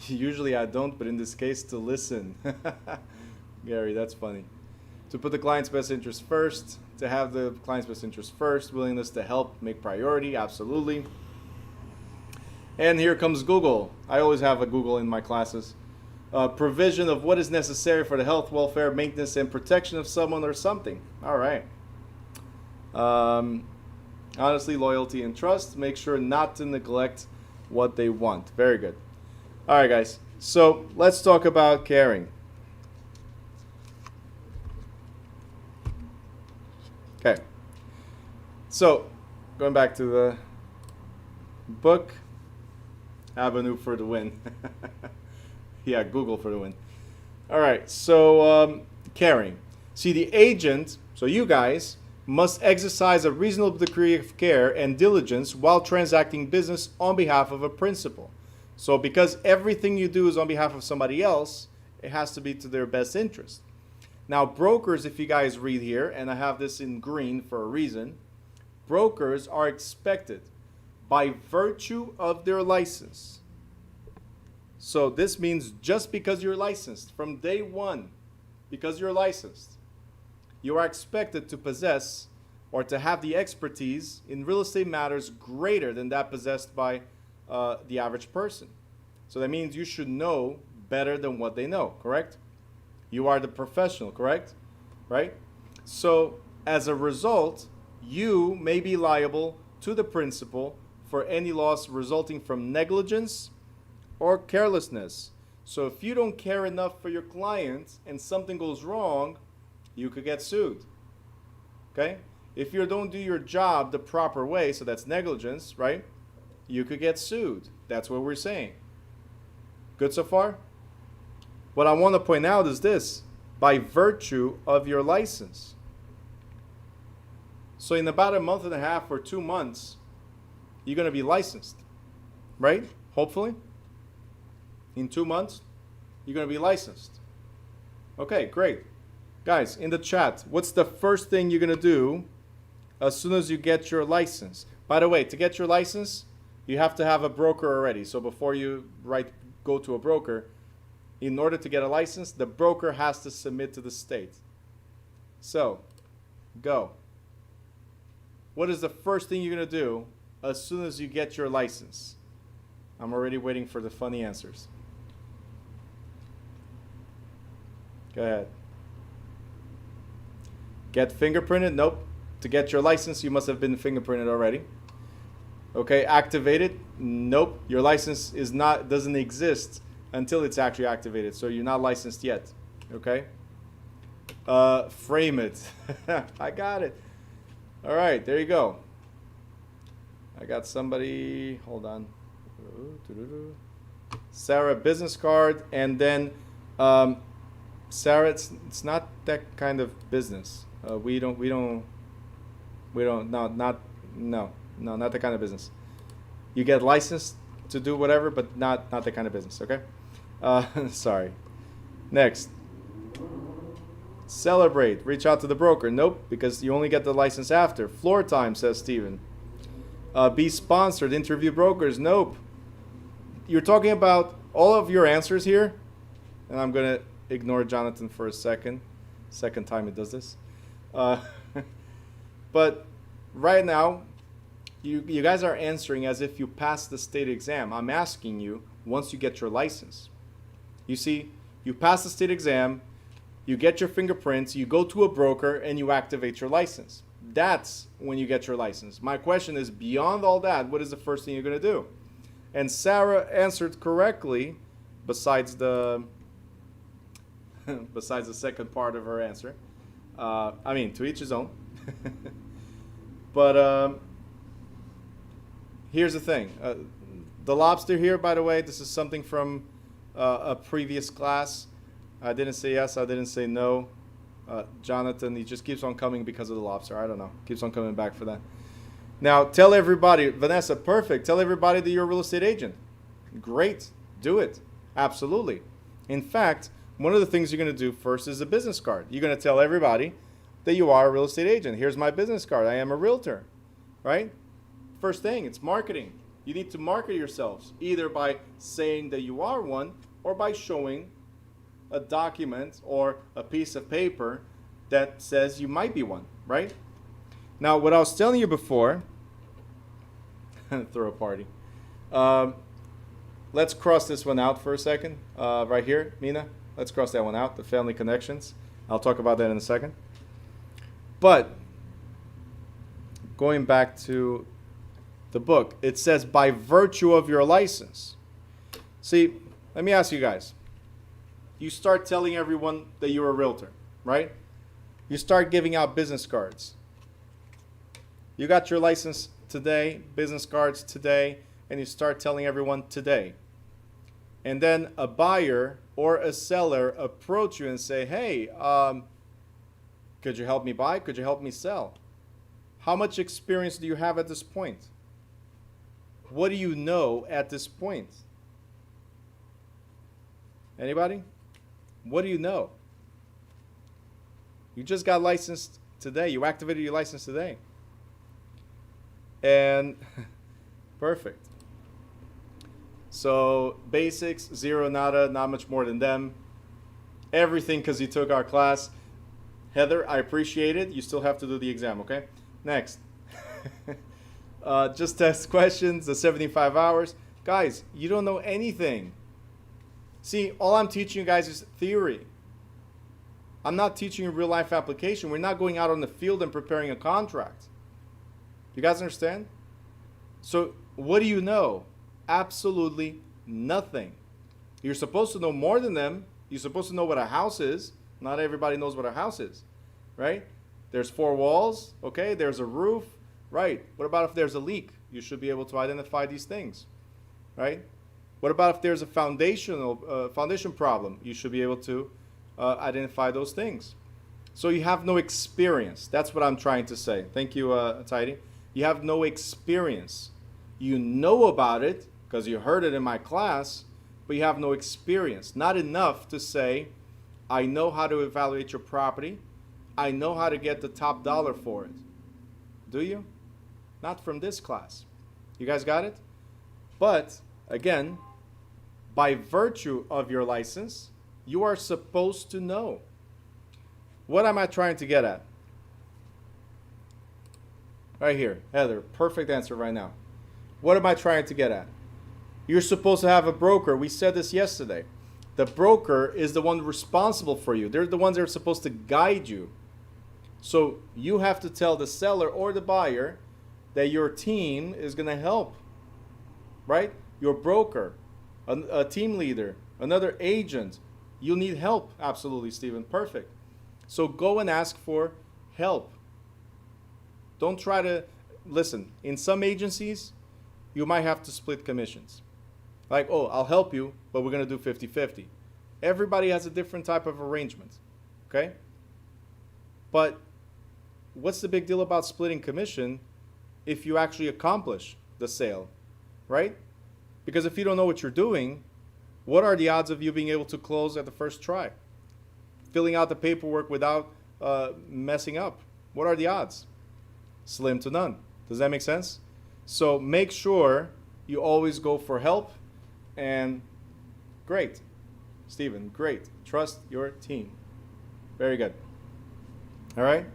Usually I don't, but in this case, to listen. Gary, that's funny. To put the client's best interest first, to have the client's best interest first, willingness to help, make priority, absolutely. And here comes Google. I always have a Google in my classes. Provision of what is necessary for the health, welfare, maintenance, and protection of someone or something. All right. Honestly, loyalty, and trust. Make sure not to neglect what they want. Very good. All right, guys. So let's talk about caring. Okay. So going back to the book, Avenue for the win. Yeah, Google for the win. All right, so caring. See, the agent, so you guys, must exercise a reasonable degree of care and diligence while transacting business on behalf of a principal. So because everything you do is on behalf of somebody else, it has to be to their best interest. Now, brokers, if you guys read here, and I have this in green for a reason, brokers are expected by virtue of their license. So this means just because you're licensed from day one, because you're licensed, you are expected to possess or to have the expertise in real estate matters greater than that possessed by the average person. So that means you should know better than what they know, correct? You are the professional, correct? Right? So as a result, you may be liable to the principal for any loss resulting from negligence or carelessness. So if you don't care enough for your client and something goes wrong, you could get sued. Okay? If you don't do your job the proper way, so that's negligence, right? You could get sued. That's what we're saying. Good so far? What I want to point out is this: by virtue of your license. So in about a month and a half or 2 months, you're going to be licensed, right? Hopefully. In 2 months, you're going to be licensed. Okay, great. Guys, in the chat, what's the first thing you're going to do as soon as you get your license? By the way, to get your license, you have to have a broker already. So before you go to a broker, in order to get a license, the broker has to submit to the state. So, go. What is the first thing you're going to do as soon as you get your license? I'm already waiting for the funny answers. Go ahead. Get fingerprinted? Nope. To get your license, you must have been fingerprinted already. Okay, activated? Nope. Your license doesn't exist until it's actually activated, so you're not licensed yet. Okay? Frame it. I got it. All right, there you go. I got somebody, hold on. Sarah, business card, and then Sarah, it's not that kind of business. No, not that kind of business. You get licensed to do whatever, but not that kind of business, okay? Sorry. Next. Celebrate. Reach out to the broker. Nope, because you only get the license after. Floor time, says Steven. Be sponsored. Interview brokers. Nope. You're talking about all of your answers here, and I'm going to ignore Jonathan for a second. Second time he does this. But right now, you guys are answering as if you passed the state exam. I'm asking you, once you get your license. You see, you pass the state exam, you get your fingerprints, you go to a broker, and you activate your license. That's when you get your license. My question is, beyond all that, what is the first thing you're going to do? And Sarah answered correctly, besides the second part of her answer. I mean, to each his own. But here's the thing. The lobster here, by the way, this is something from a previous class. I didn't say yes, I didn't say no. Jonathan, he just keeps on coming because of the lobster. I don't know. Keeps on coming back for that. Now, tell everybody, Vanessa, perfect. Tell everybody that you're a real estate agent. Great. Do it. Absolutely. In fact, one of the things you're going to do first is a business card. You're going to tell everybody that you are a real estate agent. Here's my business card. I am a realtor. Right? First thing, it's marketing. You need to market yourselves either by saying that you are one or by showing a document or a piece of paper that says you might be one, right? Now, what I was telling you before, throw a party. Let's cross this one out for a second. Right here, Mina, let's cross that one out, the family connections. I'll talk about that in a second. But going back to the book, it says by virtue of your license. See, let me ask you guys. You start telling everyone that you're a realtor, right? You start giving out business cards. You got your license today, business cards today, and you start telling everyone today. And then a buyer or a seller approach you and say, hey, could you help me buy? Could you help me sell? How much experience do you have at this point? What do you know at this point? Anybody? What do you know? You just got licensed today. You activated your license today. And perfect. So basics, zero, nada, not much more than them. Everything because you took our class. Heather, I appreciate it. You still have to do the exam, okay? Next. Just test questions, the 75 hours. Guys, you don't know anything. See, all I'm teaching you guys is theory. I'm not teaching you real life application. We're not going out on the field and preparing a contract. You guys understand? So what do you know? Absolutely nothing. You're supposed to know more than them. You're supposed to know what a house is. Not everybody knows what a house is, right? There's 4 walls, okay? There's a roof, right? What about if there's a leak? You should be able to identify these things. right? What about if there's a foundation problem? You should be able to identify those things. So you have no experience. That's what I'm trying to say. Thank you, Tidy. You have no experience. You know about it because you heard it in my class, but you have no experience. Not enough to say, I know how to evaluate your property. I know how to get the top dollar for it. Do you? Not from this class. You guys got it? But, again, by virtue of your license, you are supposed to know. What am I trying to get at? Right here. Heather, perfect answer right now. What am I trying to get at? You're supposed to have a broker. We said this yesterday. The broker is the one responsible for you. They're the ones that are supposed to guide you. So you have to tell the seller or the buyer that your team is going to help, right? Your broker, a team leader, another agent. You need help. Absolutely, Stephen. Perfect. So go and ask for help. Don't try to, listen, in some agencies, you might have to split commissions. Like, oh, I'll help you, but we're going to do 50-50. Everybody has a different type of arrangement, okay? But what's the big deal about splitting commission if you actually accomplish the sale, right? Because if you don't know what you're doing, what are the odds of you being able to close at the first try? Filling out the paperwork without messing up. What are the odds? Slim to none. Does that make sense? So make sure you always go for help. And great. Stephen, great. Trust your team. Very good. All right?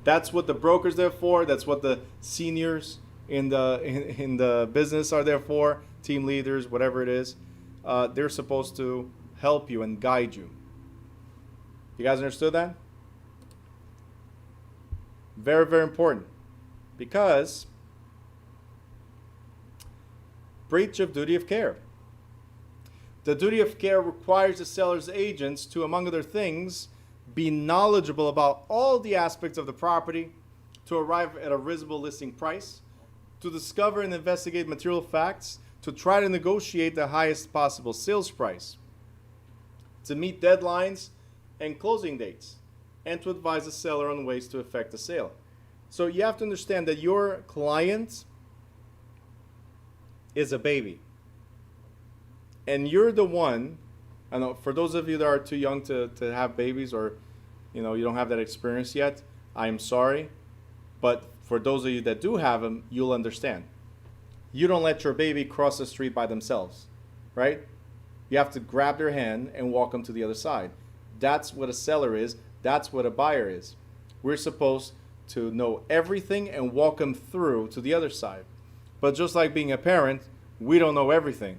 That's what the broker's there for. That's what the seniors in the business are there for. Team leaders, whatever it is. They're supposed to help you and guide you. You guys understood that? Very, very important. Because breach of duty of care. The duty of care requires the seller's agents to, among other things, be knowledgeable about all the aspects of the property, to arrive at a reasonable listing price, to discover and investigate material facts, to try to negotiate the highest possible sales price, to meet deadlines and closing dates, and to advise the seller on ways to effect the sale. So you have to understand that your client is a baby. And you're the one, I know for those of you that are too young to have babies, or you don't have that experience yet, I'm sorry. But for those of you that do have them, you'll understand. You don't let your baby cross the street by themselves, right? You have to grab their hand and walk them to the other side. That's what a seller is. That's what a buyer is. We're supposed to know everything and walk them through to the other side. But just like being a parent, we don't know everything.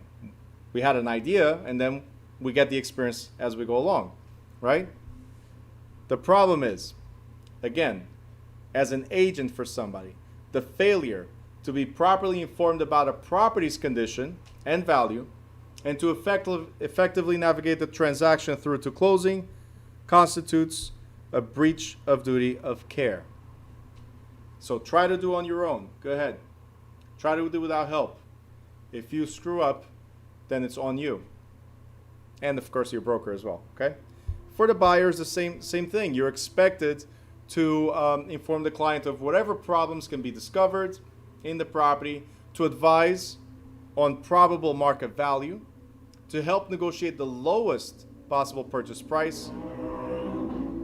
We had an idea, and then we get the experience as we go along, right? The problem is, again, as an agent for somebody, the failure to be properly informed about a property's condition and value, and to effectively navigate the transaction through to closing, constitutes a breach of duty of care. So try to do on your own. Go ahead. Try to do without help. If you screw up, then it's on you. And of course your broker as well, okay? For the buyers, the same thing. You're expected to inform the client of whatever problems can be discovered in the property, to advise on probable market value, to help negotiate the lowest possible purchase price,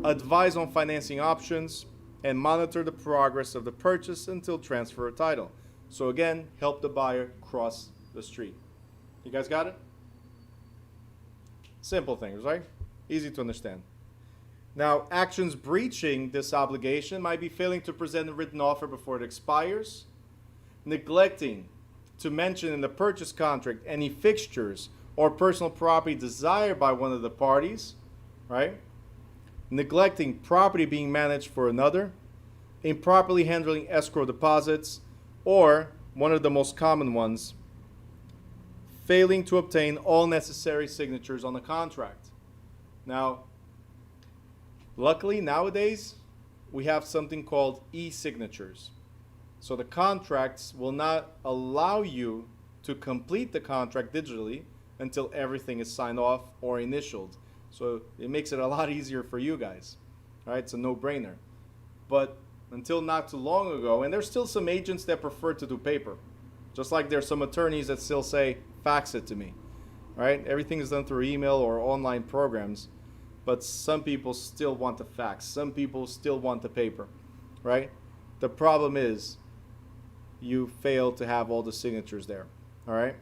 advise on financing options, and monitor the progress of the purchase until transfer of title. So again, help the buyer cross the street. You guys got it? Simple things, right? Easy to understand. Now, actions breaching this obligation might be failing to present a written offer before it expires, neglecting to mention in the purchase contract any fixtures or personal property desired by one of the parties, right? Neglecting property being managed for another, improperly handling escrow deposits, or one of the most common ones, failing to obtain all necessary signatures on the contract. Now, luckily nowadays, we have something called e-signatures. So the contracts will not allow you to complete the contract digitally until everything is signed off or initialed. So it makes it a lot easier for you guys. All right, it's a no-brainer. But until not too long ago, and there's still some agents that prefer to do paper, just like there's some attorneys that still say, fax it to me. Right? Everything is done through email or online programs, but some people still want the fax. Some people still want the paper, right? The problem is you fail to have all the signatures there, all right?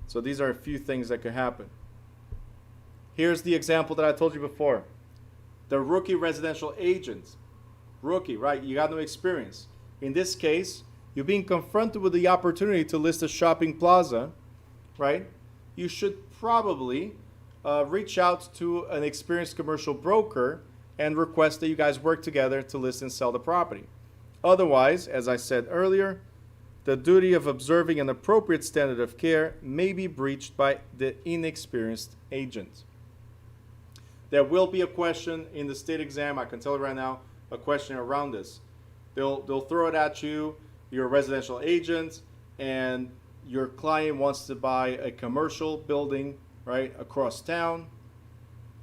So these are a few things that could happen. Here's the example that I told you before. The rookie residential agent. Rookie, right? You got no experience. In this case, you're being confronted with the opportunity to list a shopping plaza, right? You should probably reach out to an experienced commercial broker and request that you guys work together to list and sell the property. Otherwise, as I said earlier, the duty of observing an appropriate standard of care may be breached by the inexperienced agent. There will be a question in the state exam, I can tell you right now, a question around this. They'll throw it at you, you're a residential agent, and your client wants to buy a commercial building, right, across town.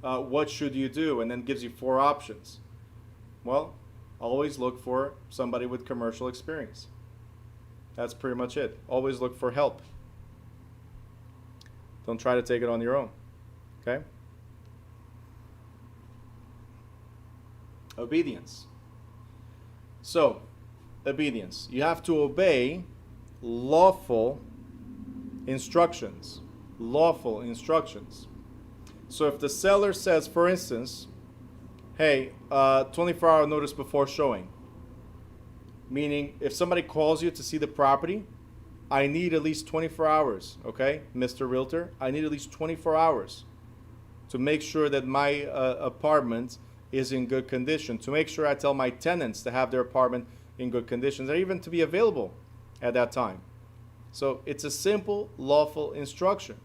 What should you do? And then gives you 4 options. Well, always look for somebody with commercial experience. That's pretty much it. Always look for help. Don't try to take it on your own. Okay? Obedience. So, obedience. You have to obey lawful instructions. Lawful instructions. So if the seller says, for instance, hey, 24-hour notice before showing, meaning if somebody calls you to see the property, I need at least 24 hours, okay, Mr. Realtor, I need at least 24 hours to make sure that my apartment is in good condition, to make sure I tell my tenants to have their apartment in good conditions, or even to be available at that time. So it's a simple, lawful instruction.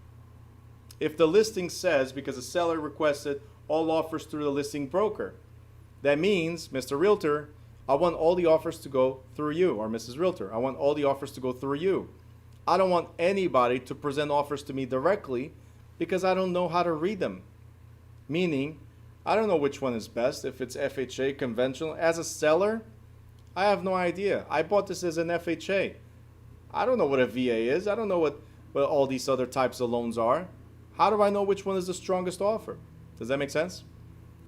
If the listing says, because the seller requested all offers through the listing broker, that means, Mr. Realtor, I want all the offers to go through you, or Mrs. Realtor, I want all the offers to go through you. I don't want anybody to present offers to me directly because I don't know how to read them. Meaning, I don't know which one is best, if it's FHA, conventional. As a seller, I have no idea. I bought this as an FHA. I don't know what a VA is. I don't know what all these other types of loans are. How do I know which one is the strongest offer? Does that make sense?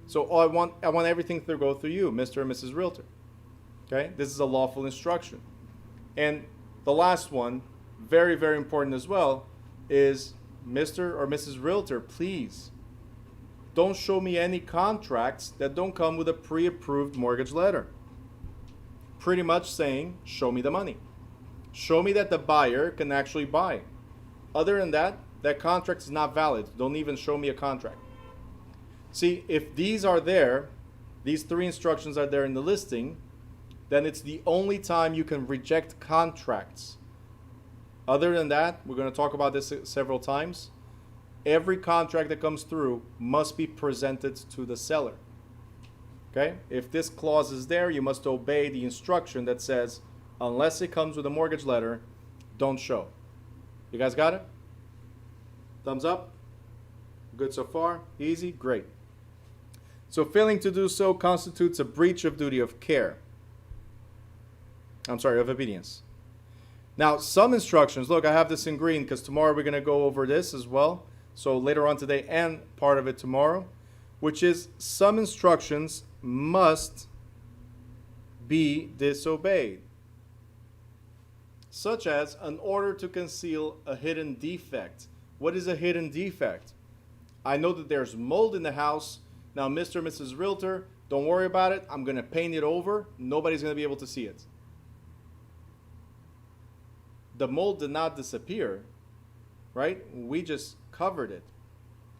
So I want everything to go through you, Mr. and Mrs. Realtor. Okay? This is a lawful instruction. And the last one, very, very important as well, is Mr. or Mrs. Realtor, please don't show me any contracts that don't come with a pre-approved mortgage letter. Pretty much saying, show me the money. Show me that the buyer can actually buy. Other than that, that contract is not valid. Don't even show me a contract. See, if these are there, these 3 instructions are there in the listing, then it's the only time you can reject contracts. Other than that, we're going to talk about this several times, every contract that comes through must be presented to the seller. Okay? If this clause is there, you must obey the instruction that says, unless it comes with a mortgage letter, don't show. You guys got it? Thumbs up? Good so far? Easy? Great. So failing to do so constitutes a breach of duty of care. Of obedience. Now, some instructions, look, I have this in green because tomorrow we're going to go over this as well. So later on today and part of it tomorrow, which is some instructions must be disobeyed. Such as an order to conceal a hidden defect. What is a hidden defect? I know that there's mold in the house. Now, Mr. and Mrs. Realtor, don't worry about it. I'm going to paint it over. Nobody's going to be able to see it. The mold did not disappear, right? We just covered it.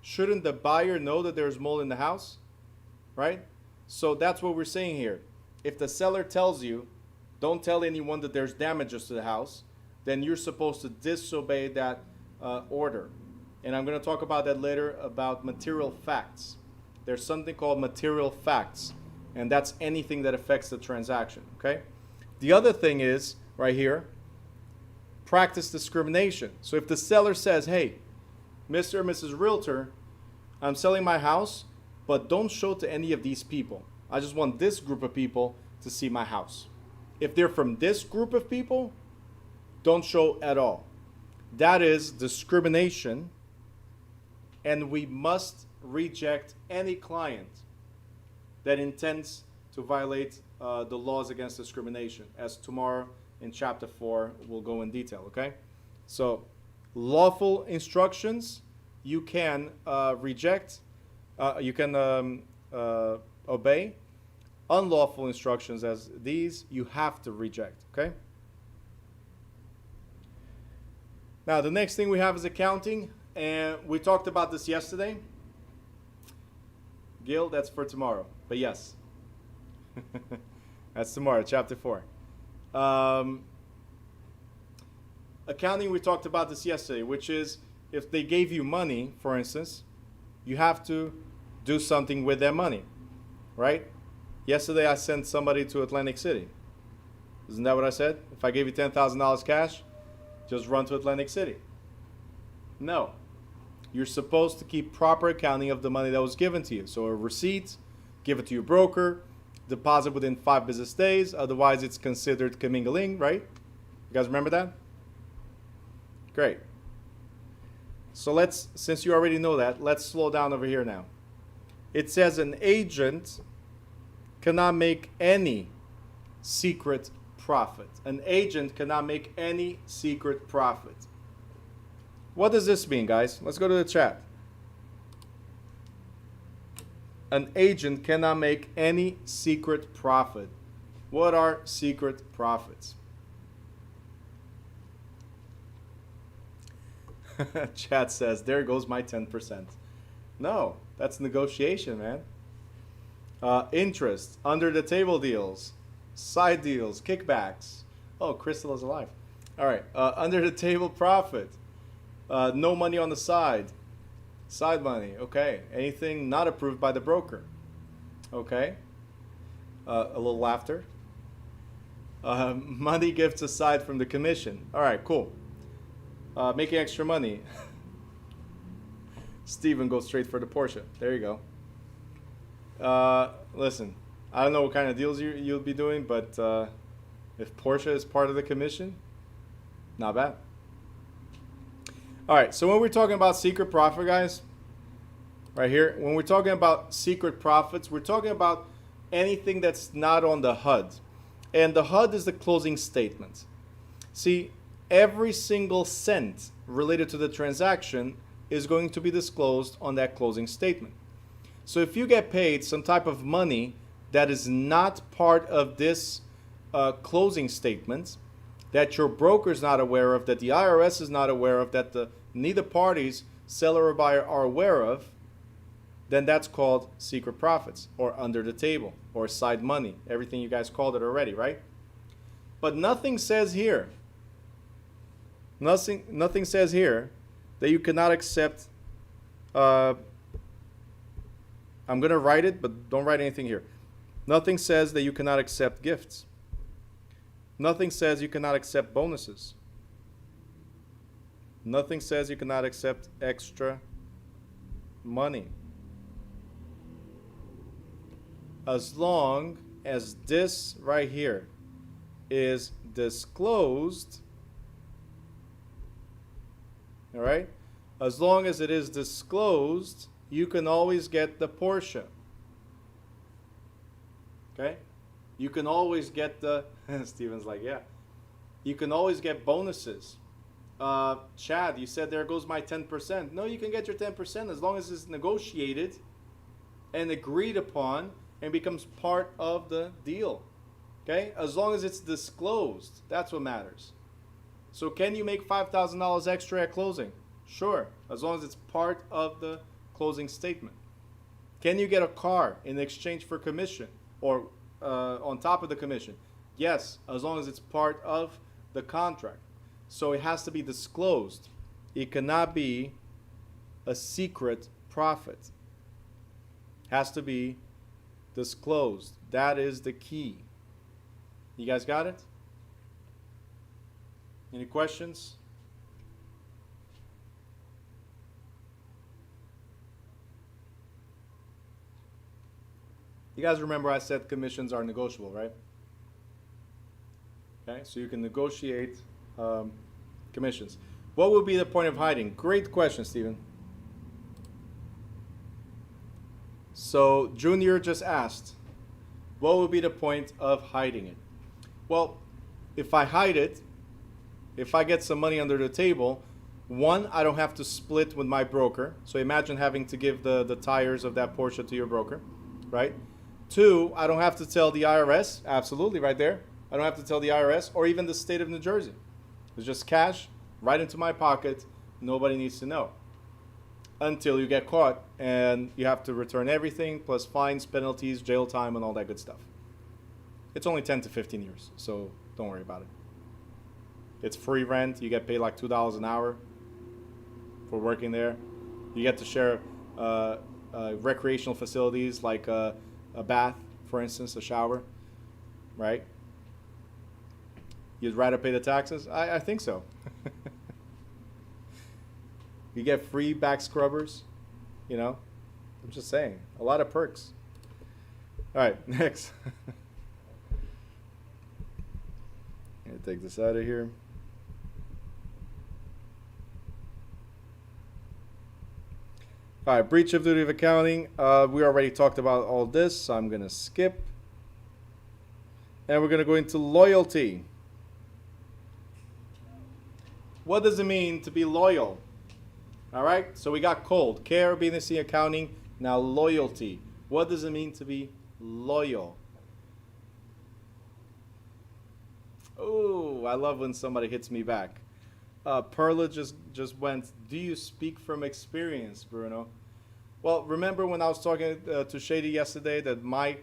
Shouldn't the buyer know that there's mold in the house, right? So that's what we're saying here. If the seller tells you, don't tell anyone that there's damages to the house, then you're supposed to disobey that order. And I'm going to talk about that later, about material facts. There's something called material facts, and that's anything that affects the transaction, okay? The other thing is, right here, practice discrimination. So if the seller says, hey, Mr. or Mrs. Realtor, I'm selling my house, but don't show to any of these people. I just want this group of people to see my house. If they're from this group of people, don't show at all. That is discrimination, and we must reject any client that intends to violate the laws against discrimination, as tomorrow in chapter 4 we'll go in detail, okay? So lawful instructions you can reject, you can obey. Unlawful instructions as these you have to reject, okay? Now the next thing we have is accounting, and we talked about this yesterday. Gil, that's for tomorrow, but yes. That's tomorrow, chapter 4. Accounting, we talked about this yesterday, which is if they gave you money, for instance, you have to do something with their money, right? Yesterday I sent somebody to Atlantic City. Isn't that what I said? If I gave you $10,000 cash, just run to Atlantic City. No. You're supposed to keep proper accounting of the money that was given to you. So a receipt, give it to your broker, deposit within 5 business days, otherwise it's considered commingling, right? You guys remember that? Great. So let's, since you already know that, let's slow down over here now. It says an agent cannot make any secret profit. An agent cannot make any secret profit. What does this mean, guys? Let's go to the chat. An agent cannot make any secret profit. What are secret profits? Chat says, there goes my 10%. No, that's negotiation, man. Interest, under the table deals, side deals, kickbacks. Oh, Crystal is alive. All right, under the table profit, no money on the side money. Okay, anything not approved by the broker. Okay, a little laughter. Money gifts aside from the commission. All right, cool. Making extra money. Steven goes straight for the Porsche. There you go. Listen, I don't know what kind of deals you'll be doing, but if Porsche is part of the commission, not bad. All right, so when we're talking about secret profit, guys, right here, when we're talking about secret profits, we're talking about anything that's not on the HUD. And the HUD is the closing statement. See, every single cent related to the transaction is going to be disclosed on that closing statement. So if you get paid some type of money that is not part of this closing statement, that your broker is not aware of, that the IRS is not aware of, that neither parties, seller or buyer, are aware of, then that's called secret profits, or under the table, or side money. Everything you guys called it already, right? But nothing says here, nothing says here that you cannot accept. I'm going to write it, but don't write anything here. Nothing says that you cannot accept gifts. Nothing says you cannot accept bonuses. Nothing says you cannot accept extra money. As long as this right here is disclosed, all right? As long as it is disclosed, you can always get the Porsche. Okay? You can always get the, Steven's like, yeah. You can always get bonuses. Chad, you said there goes my 10%. No, you can get your 10% as long as it's negotiated and agreed upon and becomes part of the deal. Okay? As long as it's disclosed, that's what matters. So can you make $5,000 extra at closing? Sure, as long as it's part of the closing statement. Can you get a car in exchange for commission or on top of the commission? Yes, as long as it's part of the contract. So it has to be disclosed. It cannot be a secret profit. It has to be disclosed. That is the key. You guys got it? Any questions? You guys remember I said commissions are negotiable, right? Okay, so you can negotiate commissions. What would be the point of hiding? Great question, Stephen. So Junior just asked, what would be the point of hiding it? Well, if I hide it, if I get some money under the table, one, I don't have to split with my broker. So imagine having to give the tires of that Porsche to your broker, right? Two, I don't have to tell the IRS, absolutely, right there. I don't have to tell the IRS or even the state of New Jersey. It's just cash right into my pocket. Nobody needs to know until you get caught and you have to return everything plus fines, penalties, jail time, and all that good stuff. It's only 10 to 15 years, so don't worry about it. It's free rent. You get paid like $2 an hour for working there. You get to share recreational facilities like a bath, for instance, a shower, right? You'd rather pay the taxes? I think so. You get free back scrubbers, you know? I'm just saying, a lot of perks. All right, next. Gonna take this out of here. All right, breach of duty of accounting. We already talked about all this, so I'm gonna skip. And we're gonna go into loyalty. What does it mean to be loyal? All right, so we got cold, care, business, accounting. Now loyalty. What does it mean to be loyal? Oh, I love when somebody hits me back. Perla just went, do you speak from experience, Bruno? Well, remember when I was talking to Shady yesterday that my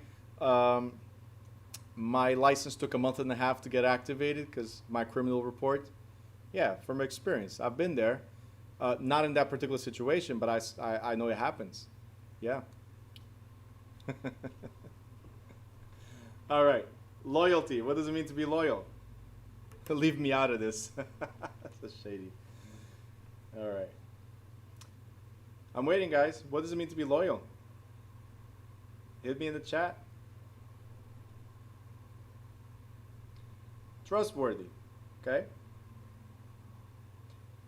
license took a month and a half to get activated because my criminal report? Yeah, from experience. I've been there. Not in that particular situation, but I know it happens. Yeah. All right. Loyalty. What does it mean to be loyal? Leave me out of this. That's shady. All right. I'm waiting, guys. What does it mean to be loyal? Hit me in the chat. Trustworthy. Okay.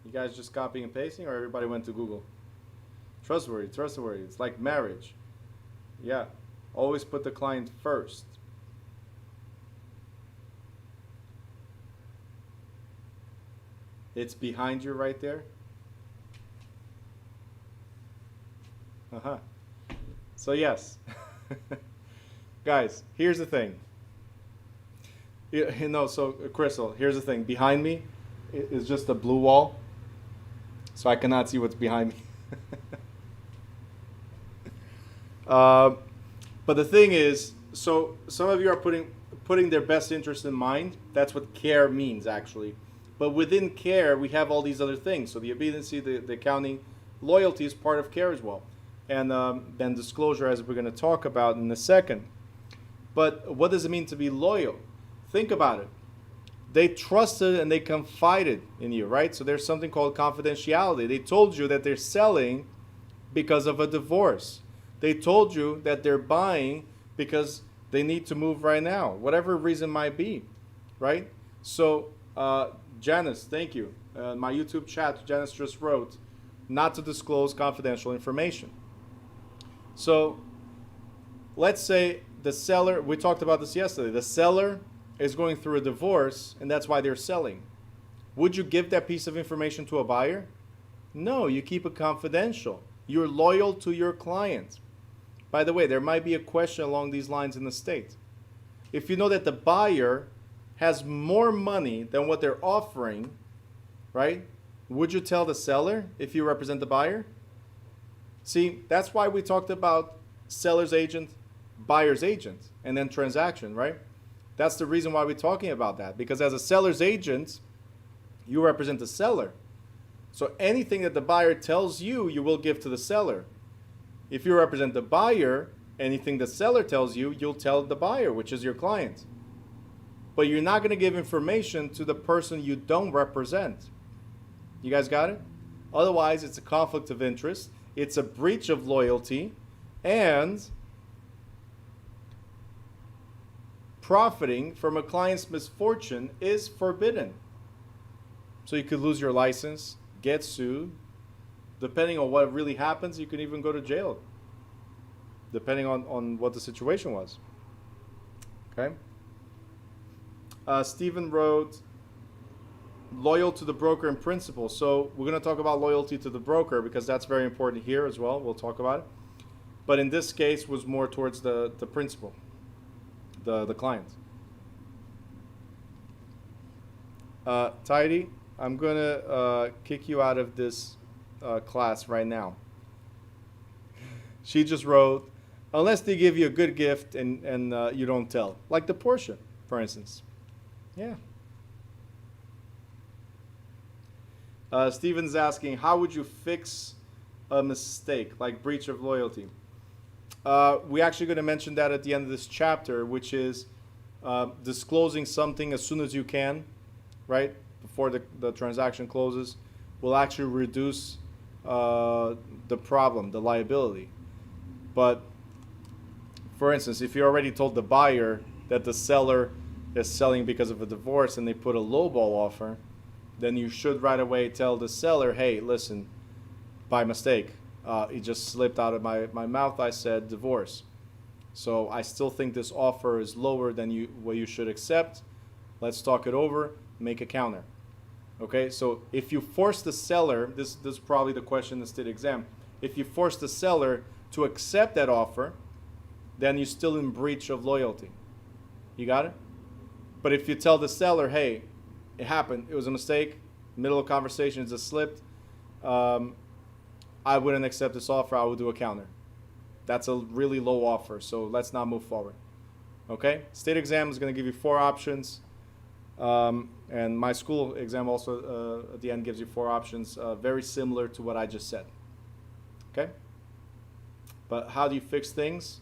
You guys just copying and pasting, or everybody went to Google? Trustworthy, trustworthy. It's like marriage. Yeah. Always put the client first. It's behind you right there. Uh-huh. So yes. Guys, here's the thing. You know, so Crystal, here's the thing. Behind me is just a blue wall. So I cannot see what's behind me. But the thing is, so some of you are putting their best interest in mind. That's what care means, actually. But within care, we have all these other things. So the obedience, the accounting, loyalty is part of care as well. And then disclosure, as we're going to talk about in a second. But what does it mean to be loyal? Think about it. They trusted and they confided in you, right? So there's something called confidentiality. They told you that they're selling because of a divorce. They told you that they're buying because they need to move right now, whatever reason might be, right? So Janice, thank you. My YouTube chat, Janice just wrote, not to disclose confidential information. So let's say the seller, we talked about this yesterday, the seller is going through a divorce and that's why they're selling. Would you give that piece of information to a buyer? No, you keep it confidential. You're loyal to your client. By the way, there might be a question along these lines in the state. If you know that the buyer has more money than what they're offering, right? Would you tell the seller if you represent the buyer? See, that's why we talked about seller's agent, buyer's agent, and then transaction, right? That's the reason why we're talking about that. Because as a seller's agent, you represent the seller. So anything that the buyer tells you, you will give to the seller. If you represent the buyer, anything the seller tells you, you'll tell the buyer, which is your client. but you're not going to give information to the person you don't represent. You guys got it? Otherwise, it's a conflict of interest, it's a breach of loyalty, and profiting from a client's misfortune is forbidden. So you could lose your license, get sued. Depending on what really happens, you can even go to jail, depending on what the situation was. Okay? Stephen wrote, loyal to the broker in principle. So we're going to talk about loyalty to the broker because that's very important here as well. We'll talk about it. But in this case was more towards the principal, the client. Tidy, I'm going to kick you out of this class right now. She just wrote, unless they give you a good gift and you don't tell. Like the Porsche, for instance. Yeah. Steven's asking, how would you fix a mistake, like breach of loyalty? We're actually going to mention that at the end of this chapter, which is disclosing something as soon as you can, right? Before the transaction closes, will actually reduce the problem, the liability. But, for instance, if you already told the buyer that the seller is selling because of a divorce and they put a lowball offer, then you should right away tell the seller, hey, listen, by mistake, it just slipped out of my mouth. I said divorce. So I still think this offer is lower than what you should accept. Let's talk it over, make a counter. Okay, so if you force the seller, this is probably the question in the state exam, if you force the seller to accept that offer, then you're still in breach of loyalty. You got it? But if you tell the seller, hey, it happened, it was a mistake, middle of conversation, it just slipped, I wouldn't accept this offer, I would do a counter. That's a really low offer, so let's not move forward. Okay? State exam is going to give you 4 options, and my school exam also at the end gives you 4 options, very similar to what I just said. Okay? But how do you fix things?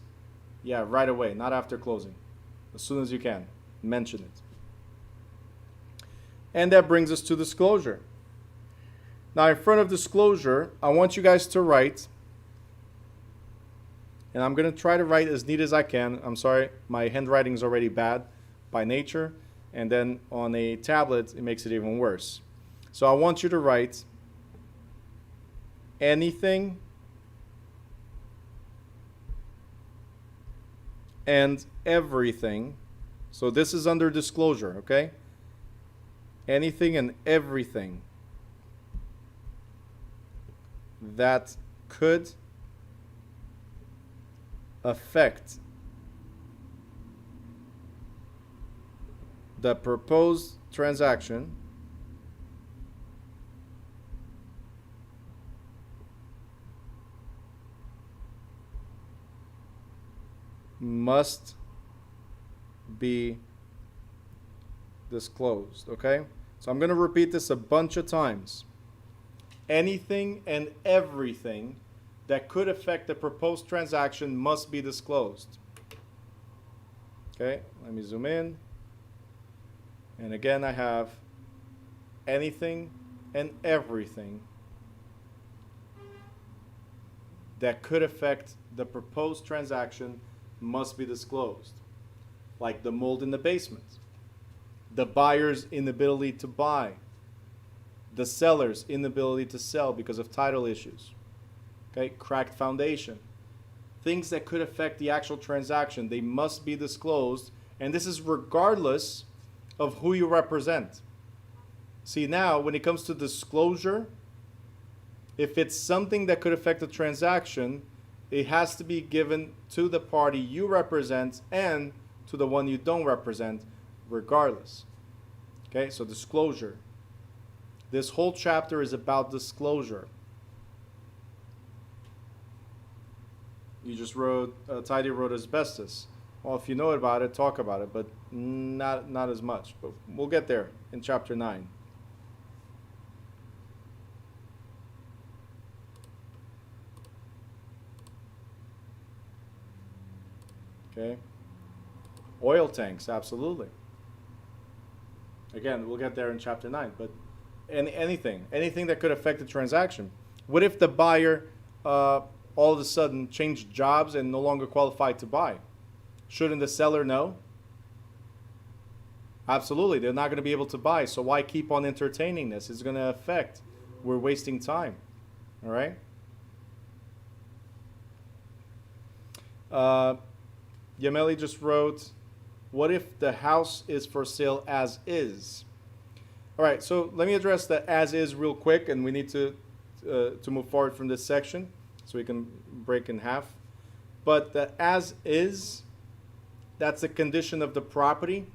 Yeah, right away, not after closing. As soon as you can, mention it. And that brings us to disclosure. Now, in front of disclosure, I want you guys to write, and I'm going to try to write as neat as I can. I'm sorry, my handwriting is already bad by nature, and then on a tablet, it makes it even worse. So I want you to write anything and everything. So this is under disclosure, okay? Anything and everything that could affect the proposed transaction must be disclosed, okay? So I'm going to repeat this a bunch of times. Anything and everything that could affect the proposed transaction must be disclosed. Okay, let me zoom in. And again, I have anything and everything that could affect the proposed transaction must be disclosed. Like the mold in the basement, the buyer's inability to buy, the seller's inability to sell because of title issues, okay, cracked foundation, things that could affect the actual transaction, they must be disclosed, and this is regardless of who you represent. See, now when it comes to disclosure, if it's something that could affect the transaction, it has to be given to the party you represent and to the one you don't represent, regardless. Okay, so disclosure. This whole chapter is about disclosure. You just wrote, Tidy wrote asbestos. Well, if you know about it, talk about it, but not as much. But we'll get there in chapter 9. Okay. Oil tanks, absolutely. Again, we'll get there in chapter 9, but anything that could affect the transaction. What if the buyer all of a sudden changed jobs and no longer qualified to buy? Shouldn't the seller know? Absolutely, they're not going to be able to buy, so why keep on entertaining this? It's going to affect. We're wasting time. All right? Yameli just wrote, what if the house is for sale as is? All right, so let me address the as is real quick, and we need to move forward from this section so we can break in half. But the as is, that's a condition of the property,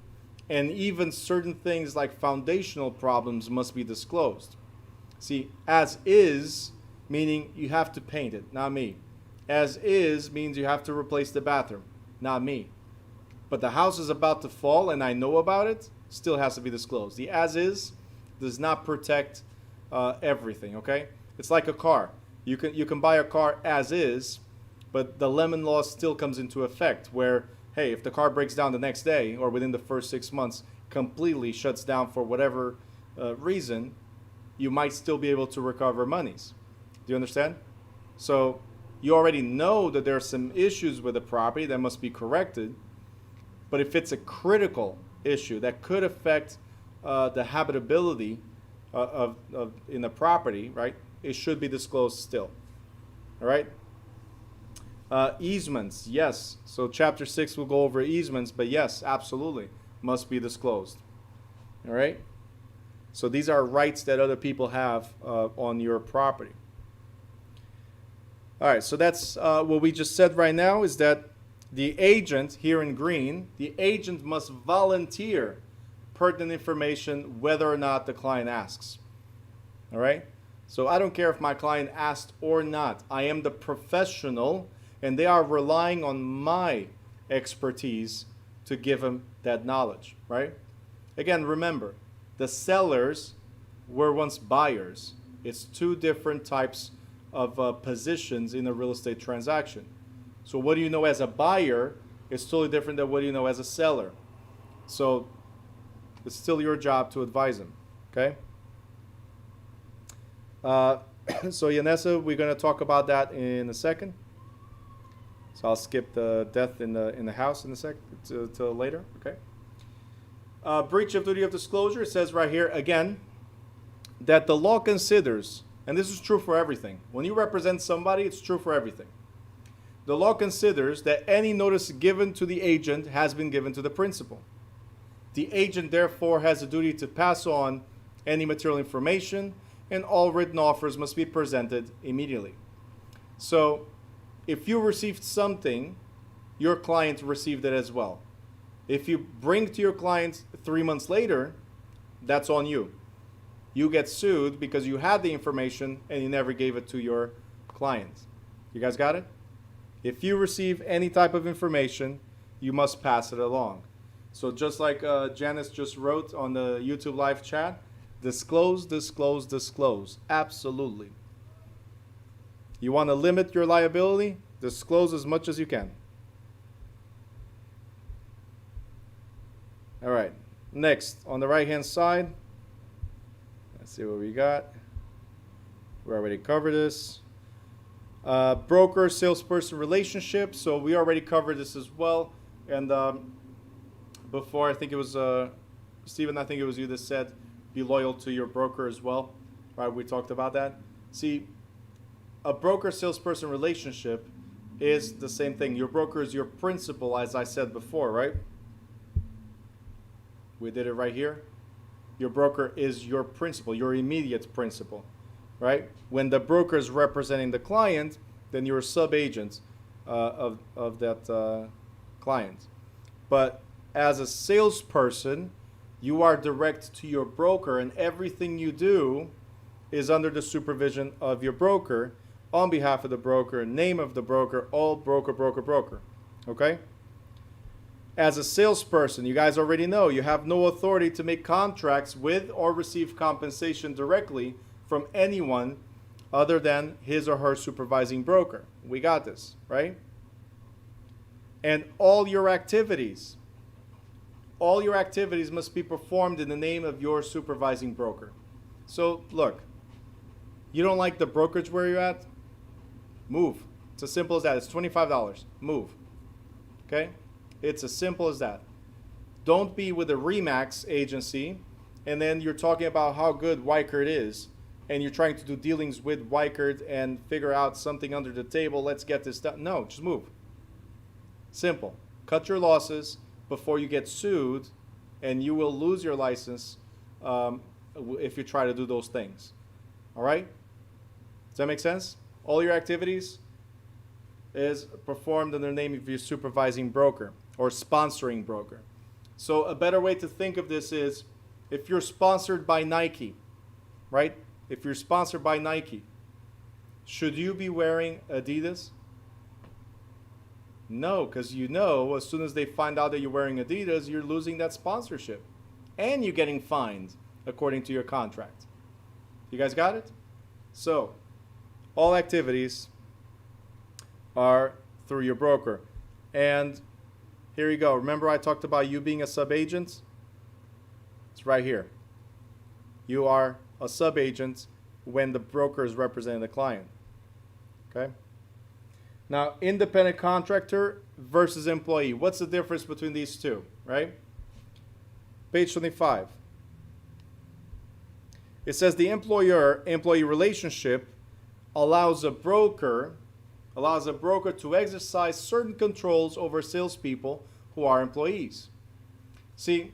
and even certain things like foundational problems must be disclosed. See, as is, meaning you have to paint it, not me. As is means you have to replace the bathroom, not me. But the house is about to fall and I know about it, still has to be disclosed. The as is does not protect everything, okay? It's like a car. You can buy a car as is, but the lemon law still comes into effect where, hey, if the car breaks down the next day or within the first 6 months, completely shuts down for whatever reason, you might still be able to recover monies. Do you understand? So you already know that there are some issues with the property that must be corrected, but if it's a critical issue that could affect the habitability in the property, right, it should be disclosed still. All right? Easements, yes. So chapter 6 will go over easements, but yes, absolutely, must be disclosed. All right? So these are rights that other people have on your property. All right, so that's what we just said right now is that the agent, here in green, the agent must volunteer pertinent information whether or not the client asks. All right? So I don't care if my client asked or not. I am the professional, and they are relying on my expertise to give them that knowledge, right? Again, remember, the sellers were once buyers. It's two different types of positions in a real estate transaction. So what do you know as a buyer is totally different than what do you know as a seller. So it's still your job to advise them, okay? So Yanessa, we're going to talk about that in a second. So I'll skip the death in the house in a sec till later, okay? Breach of duty of disclosure, it says right here again that the law considers, and this is true for everything. When you represent somebody, it's true for everything. The law considers that any notice given to the agent has been given to the principal. The agent therefore has a duty to pass on any material information, and all written offers must be presented immediately. So if you received something, your client received it as well. If you bring to your client 3 months later, that's on you. You get sued because you had the information and you never gave it to your client. You guys got it? If you receive any type of information, you must pass it along. So just like Janice just wrote on the YouTube live chat, disclose, disclose, disclose. Absolutely. You want to limit your liability? Disclose as much as you can. All right. Next, on the right-hand side, let's see what we got. We already covered this. Broker-salesperson relationship. So we already covered this as well. And before, I think it was Stephen, I think it was you that said, be loyal to your broker as well. Right? We talked about that. See, a broker-salesperson relationship is the same thing. Your broker is your principal, as I said before, right? We did it right here. Your broker is your principal, your immediate principal, right? When the broker is representing the client, then you're a sub-agent of that client. But as a salesperson, you are direct to your broker, and everything you do is under the supervision of your broker, on behalf of the broker, name of the broker, all broker, broker, broker, okay? As a salesperson, you guys already know you have no authority to make contracts with or receive compensation directly from anyone other than his or her supervising broker. We got this, right? And all your activities all your activities must be performed in the name of your supervising broker. So look, you don't like the brokerage where you're at? Move. It's as simple as that. It's $25. Move. Okay? It's as simple as that. Don't be with a Remax agency and then you're talking about how good Weichert is and you're trying to do dealings with Weichert and figure out something under the table. Let's get this done. No, just move. Simple. Cut your losses before you get sued, and you will lose your license if you try to do those things. All right? Does that make sense? All your activities is performed in the name of your supervising broker or sponsoring broker. So a better way to think of this is if you're sponsored by Nike, right? If you're sponsored by Nike, should you be wearing Adidas? No, because you know as soon as they find out that you're wearing Adidas, you're losing that sponsorship. And you're getting fined according to your contract. You guys got it? So, all activities are through your broker. And here you go. Remember I talked about you being a sub-agent? It's right here. You are a sub-agent when the broker is representing the client. Okay? Now, independent contractor versus employee. What's the difference between these two, right? Page 25. It says the employer-employee relationship allows a broker to exercise certain controls over salespeople who are employees. See,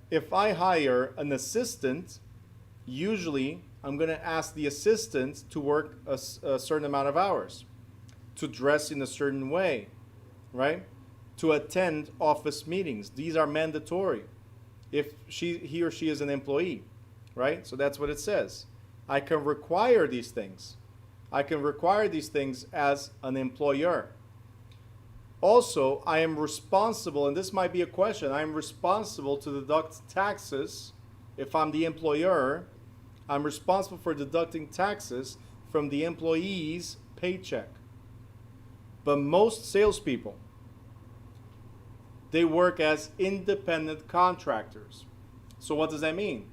if I hire an assistant, usually I'm going to ask the assistant to work a certain amount of hours, to dress in a certain way, right? To attend office meetings. These are mandatory if he or she is an employee, right? So that's what it says. I can require these things. I can require these things as an employer. Also, I am responsible, and this might be a question, I am responsible to deduct taxes. If I'm the employer, I'm responsible for deducting taxes from the employee's paycheck. But most salespeople, they work as independent contractors. So what does that mean?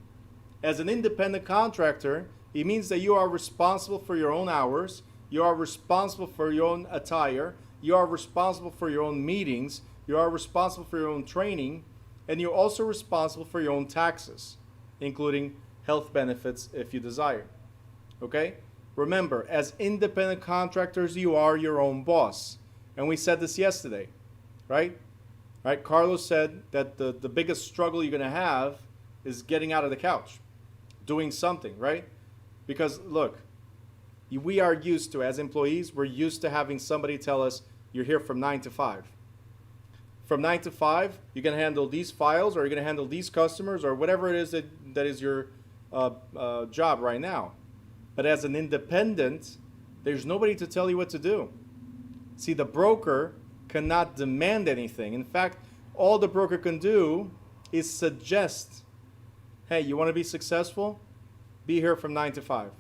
As an independent contractor, it means that you are responsible for your own hours, you are responsible for your own attire, you are responsible for your own meetings, you are responsible for your own training, and you're also responsible for your own taxes, including health benefits if you desire. Okay? Remember, as independent contractors, you are your own boss. And we said this yesterday, right? Right? Carlos said that the biggest struggle you're going to have is getting out of the couch, doing something, right? Because look, we are used to, as employees, we're used to having somebody tell us, you're here from 9 to 5. From 9 to 5, you're going to handle these files, or you're going to handle these customers, or whatever it is that is your job right now. But as an independent, there's nobody to tell you what to do. See, the broker cannot demand anything. In fact, all the broker can do is suggest, hey, you want to be successful? Be here from 9 to 5.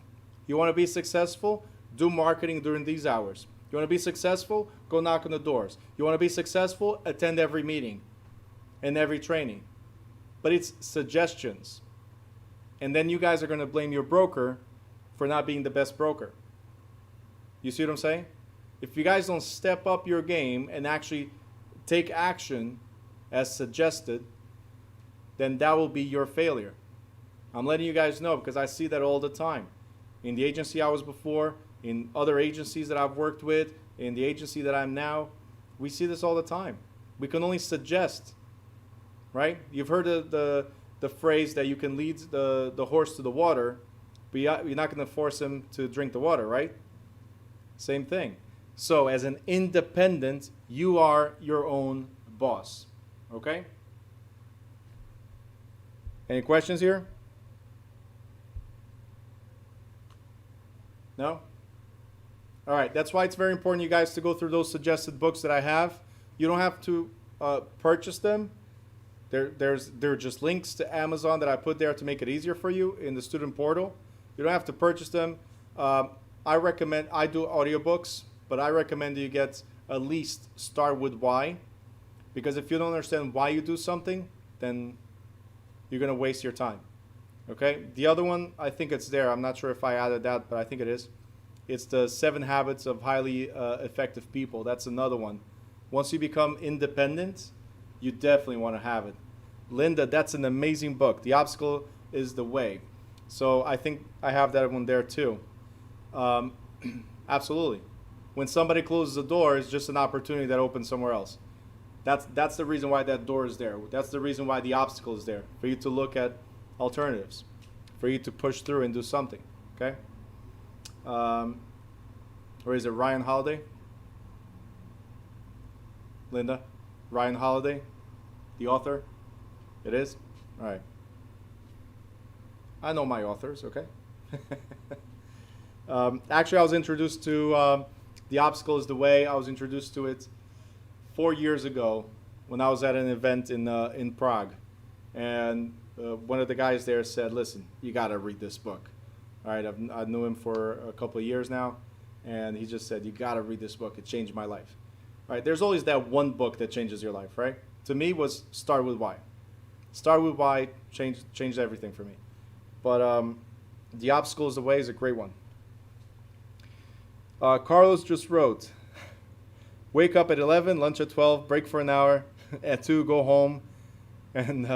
You want to be successful? Do marketing during these hours. You want to be successful? Go knock on the doors. You want to be successful? Attend every meeting and every training. But it's suggestions. And then you guys are going to blame your broker for not being the best broker. You see what I'm saying? If you guys don't step up your game and actually take action as suggested, then that will be your failure. I'm letting you guys know because I see that all the time. In the agency I was before, in other agencies that I've worked with, in the agency that I'm now, we see this all the time. We can only suggest, right? You've heard the phrase that you can lead the horse to the water, but you're not going to force him to drink the water, right? Same thing. So as an independent, you are your own boss, okay? Any questions here? No? All right, that's why it's very important, you guys, to go through those suggested books that I have. You don't have to purchase them. There are just links to Amazon that I put there to make it easier for you in the student portal. You don't have to purchase them. I recommend, I do audiobooks, but I recommend you get at least start with why. Because if you don't understand why you do something, then you're going to waste your time. Okay? The other one, I think it's there. I'm not sure if I added that, but I think it is. It's the 7 Habits of Highly Effective People. That's another one. Once you become independent, you definitely want to have it. Linda, that's an amazing book. The Obstacle is the Way. So I think I have that one there too. Absolutely. When somebody closes the door, it's just an opportunity that opens somewhere else. That's the reason why that door is there. That's the reason why the obstacle is there, for you to look at alternatives, for you to push through and do something. Okay? Or is it Ryan Holiday? Linda? Ryan Holiday? The author? It is? All right. I know my authors, okay? Actually, I was introduced to The Obstacle is the Way. I was introduced to it 4 years ago when I was at an event in Prague. And one of the guys there said, listen, you got to read this book. All right, I knew him for a couple of years now. And he just said, you got to read this book. It changed my life. All right, there's always that one book that changes your life, right? To me, was Start With Why. Start With Why changed everything for me. But The Obstacle is the Way is a great one. Carlos just wrote, wake up at 11, lunch at 12, break for an hour, at 2, go home. And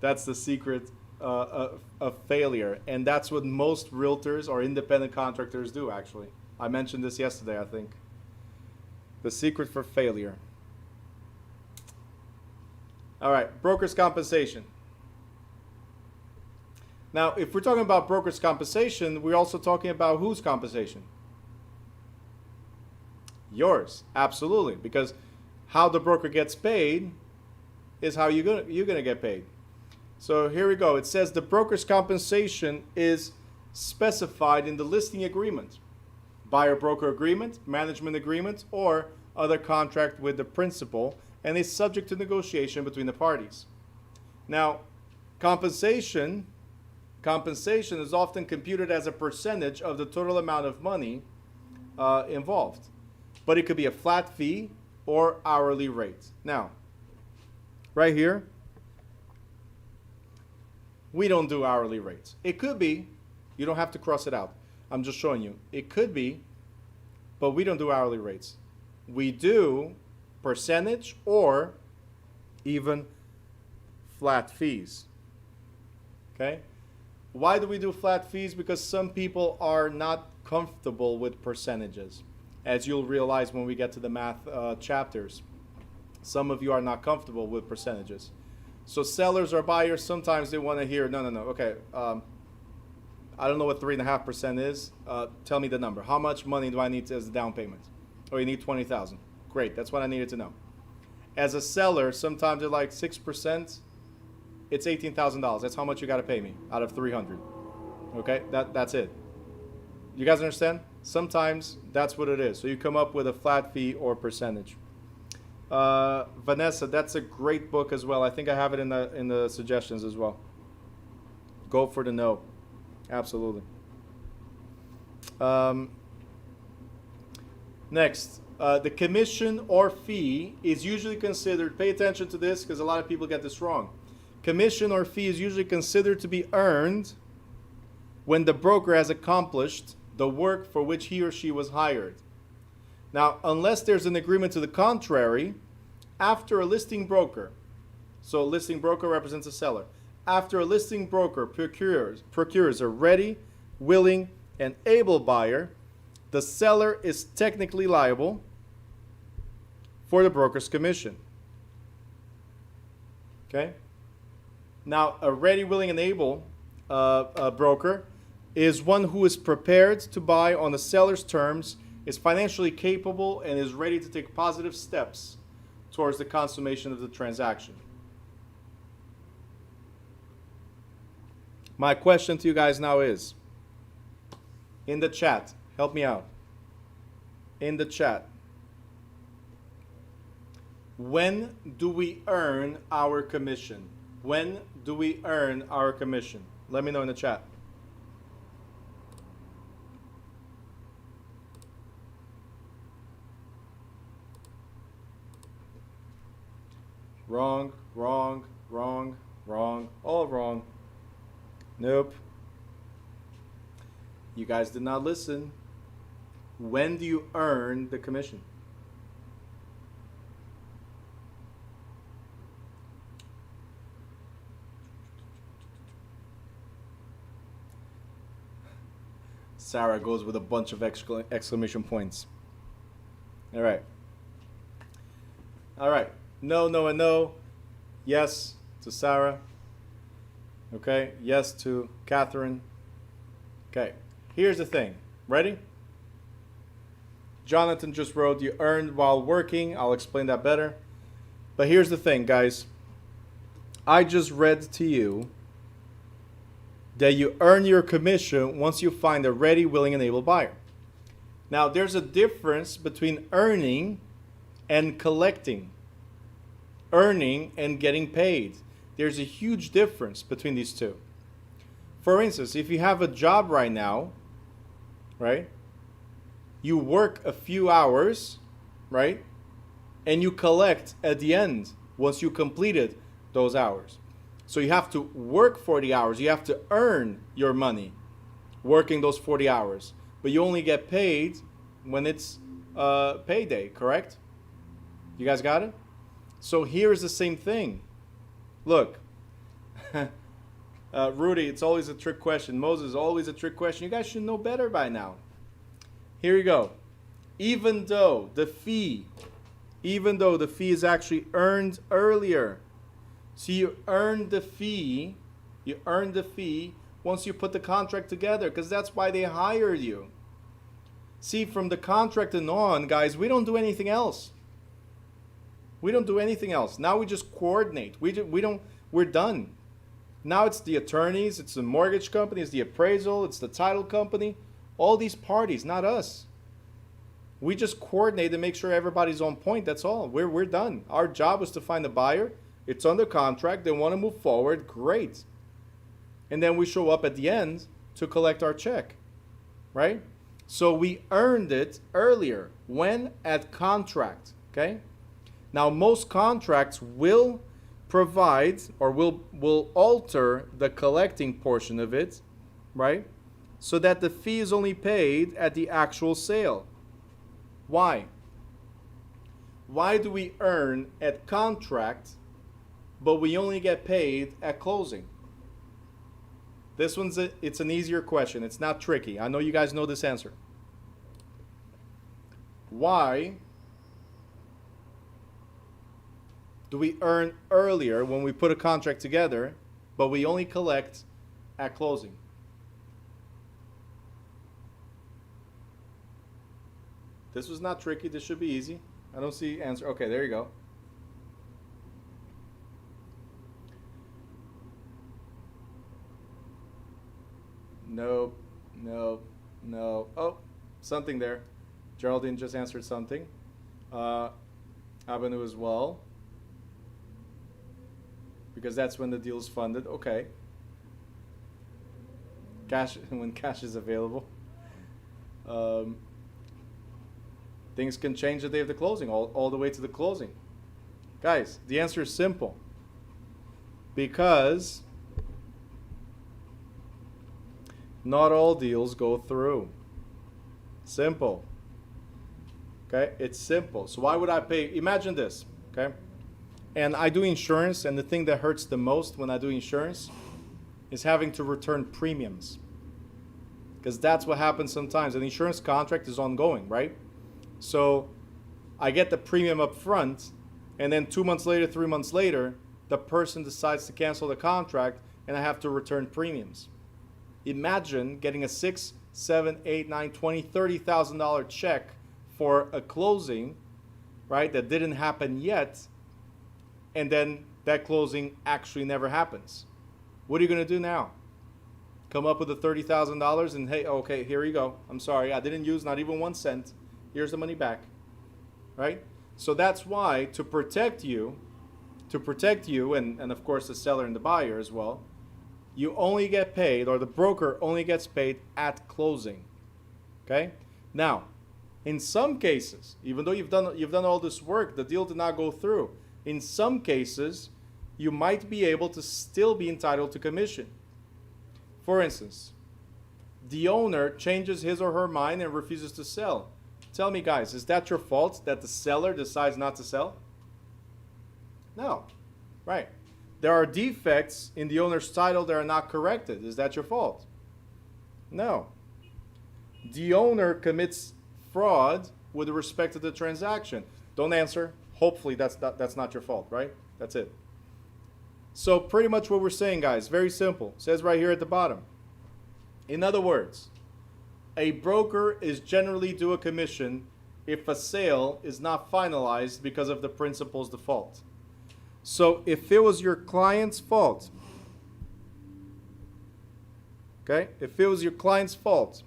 that's the secret of failure. And that's what most realtors or independent contractors do, actually. I mentioned this yesterday, I think. The secret for failure. All right, broker's compensation. Now, if we're talking about broker's compensation, we're also talking about whose compensation? Yours, absolutely. Because how the broker gets paid is how you're gonna get paid. So here we go. It says the broker's compensation is specified in the listing agreement, buyer-broker agreement, management agreement, or other contract with the principal, and is subject to negotiation between the parties. Now, compensation is often computed as a percentage of the total amount of money involved, but it could be a flat fee or hourly rate. Now, right here, we don't do hourly rates. It could be, you don't have to cross it out. I'm just showing you. It could be, but we don't do hourly rates. We do percentage or even flat fees. Okay? Why do we do flat fees? Because some people are not comfortable with percentages. As you'll realize when we get to the math chapters, some of you are not comfortable with percentages. So sellers or buyers, sometimes they want to hear, no, okay, I don't know what 3.5% is. Tell me the number. How much money do I need as a down payment? Oh, you need $20,000. Great, that's what I needed to know. As a seller, sometimes they're like 6%. It's $18,000. That's how much you got to pay me out of 300. Okay, that's it. You guys understand? Sometimes that's what it is. So you come up with a flat fee or percentage. Vanessa, that's a great book as well. I think I have it in the suggestions as well. Go for the no. Absolutely. Next, the commission or fee is usually considered, pay attention to this because a lot of people get this wrong. Commission or fee is usually considered to be earned when the broker has accomplished the work for which he or she was hired. Now, unless there's an agreement to the contrary, after a listing broker, so a listing broker represents a seller, after a listing broker procures a ready, willing, and able buyer, the seller is technically liable for the broker's commission. Okay? Now, a ready, willing, and able broker is one who is prepared to buy on the seller's terms, is financially capable, and is ready to take positive steps towards the consummation of the transaction. My question to you guys now is, in the chat, help me out. In the chat, when do we earn our commission? When do we earn our commission? Let me know in the chat. Wrong, wrong, wrong, wrong, all wrong. Nope. You guys did not listen. When do you earn the commission? Sarah goes with a bunch of exclamation points. All right. All right. No, no, and no. Yes to Sarah. Okay. Yes to Catherine. Okay. Here's the thing. Ready? Jonathan just wrote, you earned while working. I'll explain that better. But here's the thing, guys. I just read to you that you earn your commission once you find a ready, willing, and able buyer. Now, there's a difference between earning and collecting. Earning and getting paid. There's a huge difference between these two. For instance, if you have a job right now, right? You work a few hours, right? And you collect at the end once you completed those hours. So you have to work 40 hours. You have to earn your money working those 40 hours. But you only get paid when it's payday, correct? You guys got it? So here's the same thing. Look, Rudy, it's always a trick question. Moses, always a trick question. You guys should know better by now. Here you go. Even though the fee is actually earned earlier. So you earn the fee once you put the contract together, because that's why they hired you. See, from the contract and on, guys, we don't do anything else. We don't do anything else. Now we just coordinate. We're done. Now it's the attorneys, it's the mortgage company, it's the appraisal, it's the title company, all these parties, not us. We just coordinate and make sure everybody's on point. That's all. We're done. Our job is to find a buyer. It's under contract. They want to move forward. Great. And then we show up at the end to collect our check. Right? So we earned it earlier. When? At contract. Okay? Now, most contracts will provide or will alter the collecting portion of it. Right? So that the fee is only paid at the actual sale. Why? Why do we earn at contract, but we only get paid at closing? This one's it's an easier question. It's not tricky. I know you guys know this answer. Why do we earn earlier when we put a contract together, but we only collect at closing? This was not tricky. This should be easy. I don't see answer. Okay, there you go. Nope, nope, no. Oh, something there. Geraldine just answered something. Avenue as well. Because that's when the deal is funded. Okay. Cash, when cash is available. Things can change the day of the closing, all the way to the closing. Guys, the answer is simple. Because not all deals go through. Simple. Okay, it's simple. So why would I pay? Imagine this, okay? And I do insurance, and the thing that hurts the most when I do insurance is having to return premiums. Because that's what happens sometimes. An insurance contract is ongoing, right? So I get the premium up front, and then 2 months later, 3 months later, the person decides to cancel the contract, and I have to return premiums. Imagine getting a $6,000, $7,000, $8,000, $9,000, $20,000, $30,000 check for a closing, right, that didn't happen yet, and then that closing actually never happens. What are you going to do now? Come up with the $30,000 and, hey, okay, here you go. I'm sorry, I didn't use not even 1 cent. Here's the money back, right? So that's why, to protect you, and of course the seller and the buyer as well, you only get paid, or the broker only gets paid at closing, okay? Now, in some cases, even though you've done all this work, the deal did not go through. In some cases, you might be able to still be entitled to commission. For instance, the owner changes his or her mind and refuses to sell. Tell me, guys, is that your fault that the seller decides not to sell? No. Right. There are defects in the owner's title that are not corrected. Is that your fault? No. The owner commits fraud with respect to the transaction. Don't answer. Hopefully that's not your fault, right? That's it. So pretty much what we're saying, guys, very simple. It says right here at the bottom. In other words, a broker is generally due a commission if a sale is not finalized because of the principal's default. So if it was your client's fault, okay, if it was your client's fault,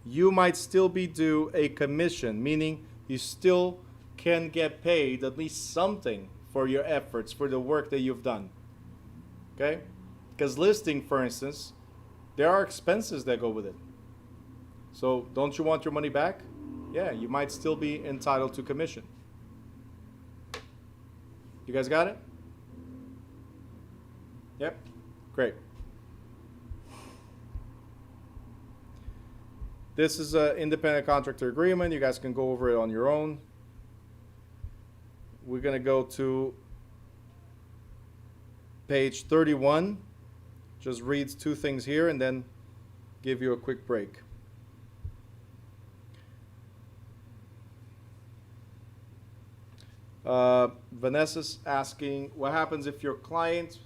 you might still be due a commission, meaning you still can get paid at least something for your efforts, for the work that you've done. Okay? Because listing, for instance, there are expenses that go with it. So don't you want your money back? Yeah, you might still be entitled to commission. You guys got it? Yep. Great. This is an independent contractor agreement. You guys can go over it on your own. We're going to go to page 31. Just reads two things here and then give you a quick break. Vanessa's asking, what happens if your client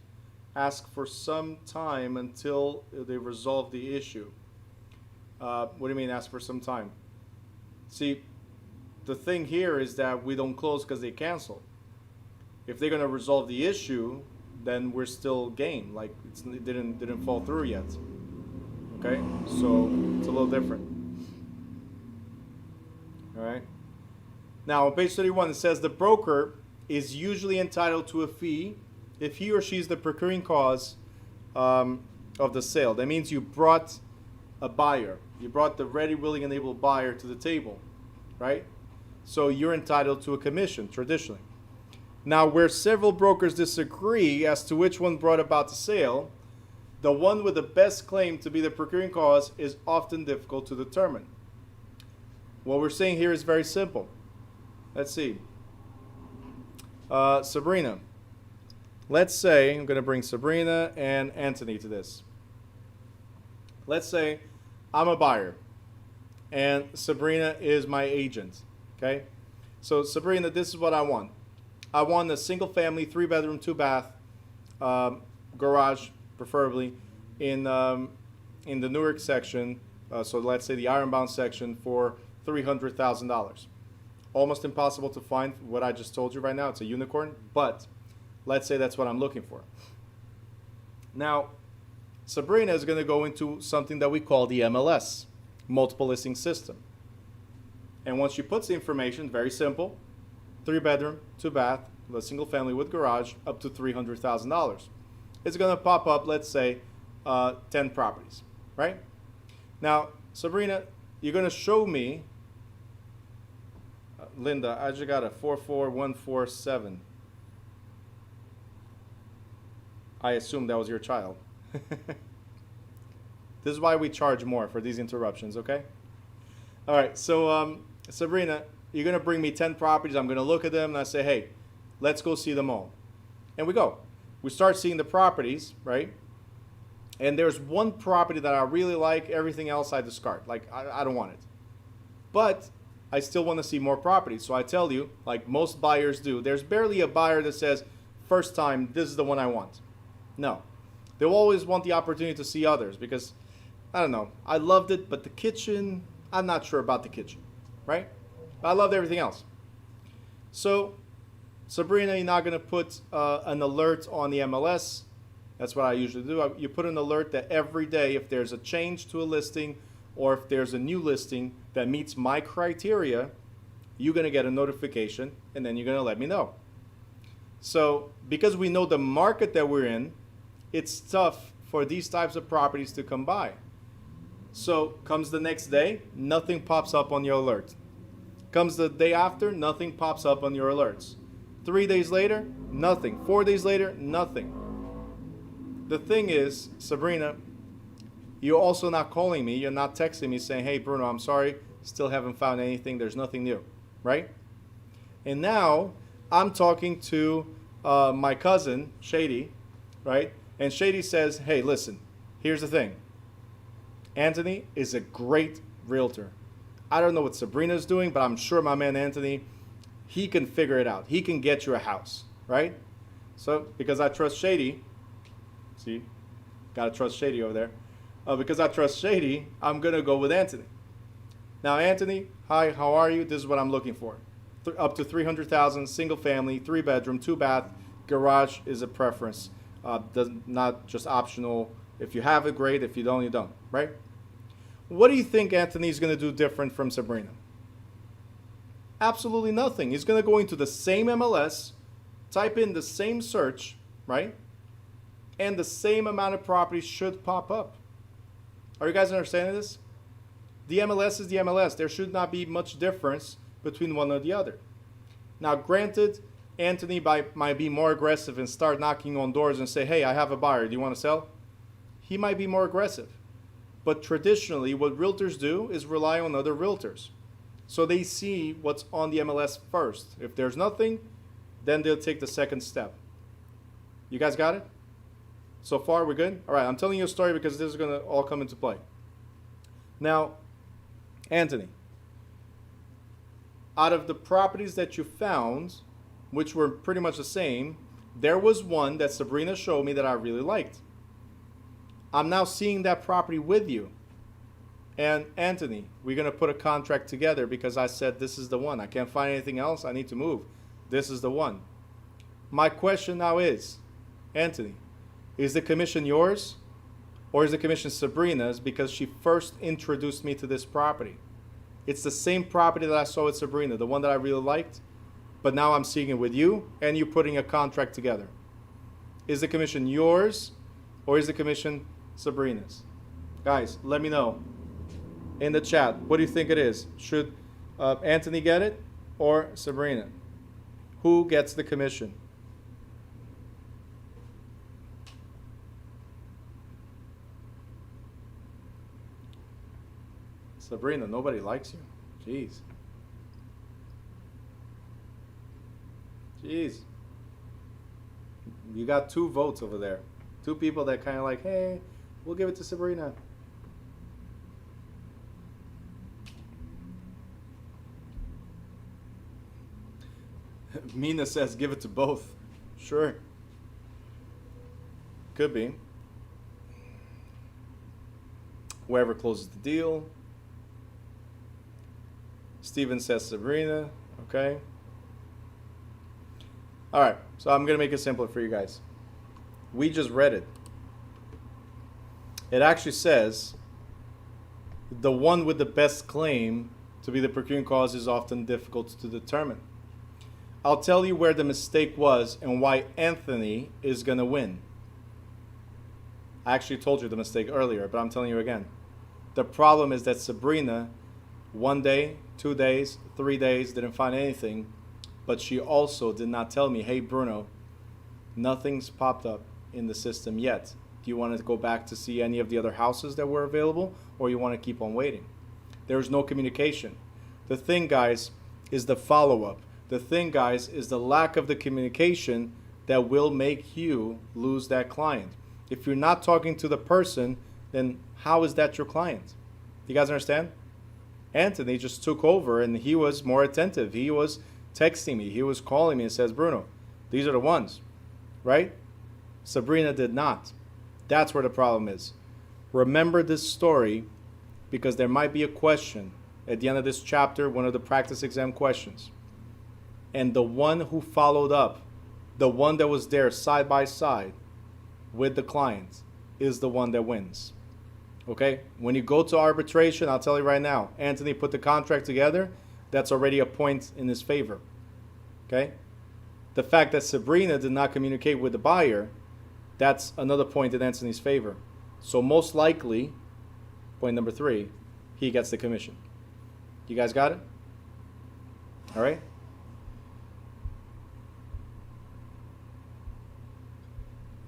asks for some time until they resolve the issue? What do you mean ask for some time? See, the thing here is that we don't close because they cancel. If they're going to resolve the issue, then we're still game. Like it didn't fall through yet. Okay, so it's a little different. All right. Now on page 31 it says the broker is usually entitled to a fee if he or she is the procuring cause of the sale. That means you brought a buyer. You brought the ready, willing, and able buyer to the table, right? So you're entitled to a commission traditionally. Now, where several brokers disagree as to which one brought about the sale, the one with the best claim to be the procuring cause is often difficult to determine. What we're saying here is very simple. Let's see. Sabrina. Let's say, I'm going to bring Sabrina and Anthony to this. Let's say I'm a buyer and Sabrina is my agent. Okay? So Sabrina, this is what I want. I want a single family, 3-bedroom, 2-bath, garage, preferably, in the Newark section. So let's say the Ironbound section for $300,000. Almost impossible to find what I just told you right now. It's a unicorn, but let's say that's what I'm looking for. Now, Sabrina is going to go into something that we call the MLS, multiple listing system. And once she puts the information, very simple, 3-bedroom, 2-bath, a single family with garage, up to $300,000. It's going to pop up, let's say, 10 properties, right? Now, Sabrina, you're going to show me, Linda, I just got a 44147. I assume that was your child. This is why we charge more for these interruptions, okay? All right, so Sabrina, you're going to bring me 10 properties. I'm going to look at them and I say, hey, let's go see them all. And we go. We start seeing the properties, right? And there's one property that I really like. Everything else I discard. Like, I don't want it. But I still want to see more properties. So I tell you, like most buyers do, there's barely a buyer that says, first time, this is the one I want. No. They'll always want the opportunity to see others because, I don't know, I loved it, but the kitchen, I'm not sure about the kitchen, right? But I loved everything else. So, Sabrina, you're not going to put an alert on the MLS. That's what I usually do. You put an alert that every day, if there's a change to a listing or if there's a new listing that meets my criteria, you're going to get a notification and then you're going to let me know. So, because we know the market that we're in, it's tough for these types of properties to come by. So, comes the next day, nothing pops up on your alert. Comes the day after, nothing pops up on your alerts. 3 days later, nothing. 4 days later, nothing. The thing is, Sabrina, you're also not calling me. You're not texting me saying, hey, Bruno, I'm sorry. Still haven't found anything. There's nothing new, right? And now I'm talking to my cousin, Shady, right? And Shady says, hey, listen, here's the thing. Anthony is a great realtor. I don't know what Sabrina's doing, but I'm sure my man Anthony, he can figure it out. He can get you a house, right? So because I trust Shady, see, gotta trust Shady over there. Because I trust Shady, I'm gonna go with Anthony. Now, Anthony, hi, how are you? This is what I'm looking for. Up to 300,000, single family, 3-bedroom, 2-bath, garage is a preference. Not just optional. If you have it, great. If you don't, you don't, right? What do you think Anthony's going to do different from Sabrina? Absolutely nothing. He's going to go into the same MLS, type in the same search, right? And the same amount of properties should pop up. Are you guys understanding this? The MLS is the MLS. There should not be much difference between one or the other. Now, granted, Anthony might be more aggressive and start knocking on doors and say, hey, I have a buyer. Do you want to sell? He might be more aggressive. But traditionally, what realtors do is rely on other realtors. So they see what's on the MLS first. If there's nothing, then they'll take the second step. You guys got it? So far, we're good? All right, I'm telling you a story because this is going to all come into play. Now, Anthony, out of the properties that you found, which were pretty much the same, there was one that Sabrina showed me that I really liked. I'm now seeing that property with you. And Anthony, we're going to put a contract together because I said this is the one. I can't find anything else. I need to move. This is the one. My question now is, Anthony, is the commission yours or is the commission Sabrina's because she first introduced me to this property? It's the same property that I saw with Sabrina, the one that I really liked, but now I'm seeing it with you and you're putting a contract together. Is the commission yours or is the commission Sabrina's? Guys, let me know in the chat. What do you think it is? Should Anthony get it or Sabrina? Who gets the commission? Sabrina, nobody likes you. Jeez. Jeez. You got 2 votes over there. 2 people that kind of like, hey, we'll give it to Sabrina. Mina says give it to both. Sure. Could be. Whoever closes the deal. Steven says Sabrina. Okay. All right. So I'm going to make it simpler for you guys. We just read it. It actually says the one with the best claim to be the procuring cause is often difficult to determine. I'll tell you where the mistake was and why Anthony is going to win. I actually told you the mistake earlier, but I'm telling you again. The problem is that Sabrina, 1 day, 2 days, 3 days, didn't find anything, but she also did not tell me, hey, Bruno, nothing's popped up in the system yet. Do you want to go back to see any of the other houses that were available, or you want to keep on waiting? There was no communication. The thing, guys, is the follow-up. The thing, guys, is the lack of the communication that will make you lose that client. If you're not talking to the person, then how is that your client? You guys understand? Anthony just took over and he was more attentive. He was texting me. He was calling me and says, Bruno, these are the ones, right? Sabrina did not. That's where the problem is. Remember this story because there might be a question at the end of this chapter, one of the practice exam questions. And the one who followed up, the one that was there side by side with the client, is the one that wins. Okay? When you go to arbitration, I'll tell you right now, Anthony put the contract together, that's already a point in his favor. Okay? The fact that Sabrina did not communicate with the buyer, that's another point in Anthony's favor. So most likely, point number 3, he gets the commission. You guys got it? All right?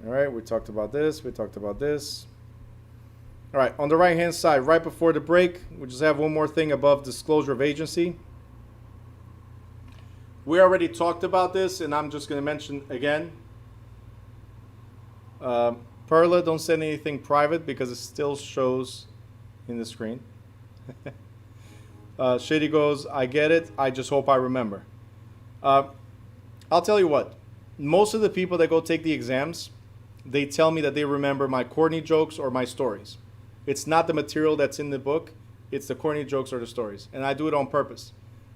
All right, we talked about this. We talked about this. All right, on the right-hand side, right before the break, we just have one more thing above disclosure of agency. We already talked about this, and I'm just going to mention again. Perla, don't send anything private because it still shows in the screen. Shady goes, I get it. I just hope I remember. I'll tell you what. Most of the people that go take the exams, they tell me that they remember my corny jokes or my stories. It's not the material that's in the book. It's the corny jokes or the stories. And I do it on purpose.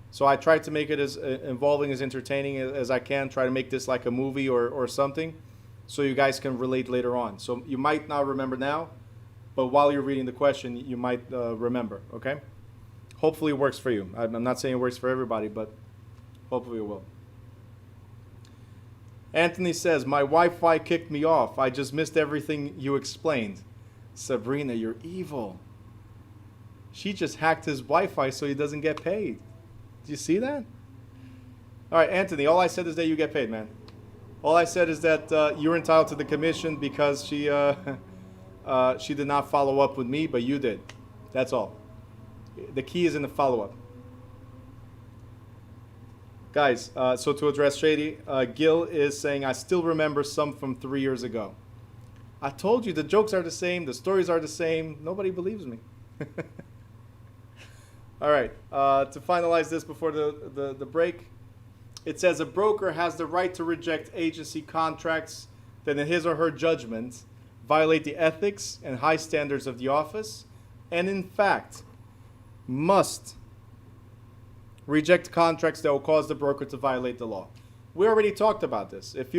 So I try to make it as involving, as entertaining as I can. Try to make this like a movie or something so you guys can relate later on. So you might not remember now, but while you're reading the question, you might remember, okay? Hopefully it works for you. I'm not saying it works for everybody, but hopefully it will. Anthony says, my Wi-Fi kicked me off. I just missed everything you explained. Sabrina, you're evil. She just hacked his Wi-Fi so he doesn't get paid. Do you see that? All right, Anthony, all I said is that you get paid, man. All I said is that you're entitled to the commission because she did not follow up with me, but you did. That's all. The key is in the follow-up. Guys, so to address Shady, Gil is saying, I still remember some from 3 years ago. I told you the jokes are the same, the stories are the same. Nobody believes me. All right, to finalize this before the break, it says a broker has the right to reject agency contracts that in his or her judgment violate the ethics and high standards of the office, and in fact must reject contracts that will cause the broker to violate the law. We already talked about this. If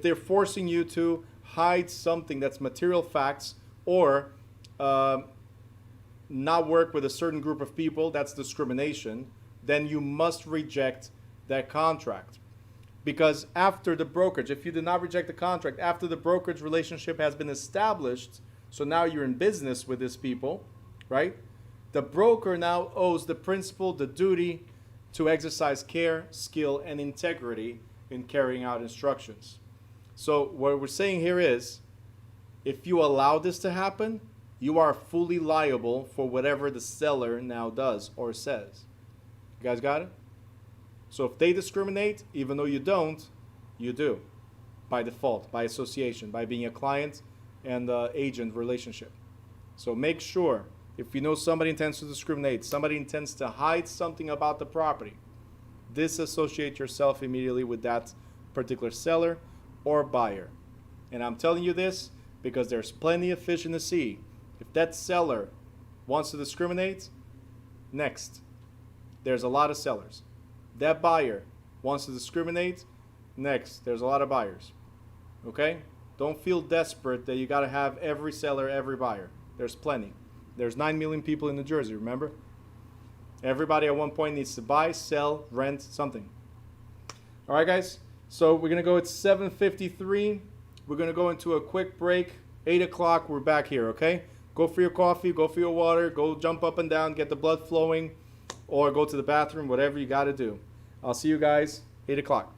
they're forcing you to hide something that's material facts or not work with a certain group of people, that's discrimination, then you must reject that contract. Because after the brokerage, if you did not reject the contract, after the brokerage relationship has been established, so now you're in business with these people, right? The broker now owes the principal the duty to exercise care, skill, and integrity in carrying out instructions. So what we're saying here is, if you allow this to happen, you are fully liable for whatever the seller now does or says. You guys got it? So if they discriminate, even though you don't, you do. By default, by association, by being a client and agent relationship. So make sure, if you know somebody intends to discriminate, somebody intends to hide something about the property, disassociate yourself immediately with that particular seller or buyer. And I'm telling you this because there's plenty of fish in the sea. If that seller wants to discriminate, next. There's a lot of sellers. That buyer wants to discriminate, next. There's a lot of buyers. Okay? Don't feel desperate that you got to have every seller, every buyer. There's plenty. There's 9 million people in New Jersey, remember? Everybody at one point needs to buy, sell, rent, something. All right, guys? So we're going to go at 7:53. We're going to go into a quick break. 8 o'clock, we're back here, okay? Go for your coffee, go for your water, go jump up and down, get the blood flowing, or go to the bathroom, whatever you got to do. I'll see you guys 8 o'clock.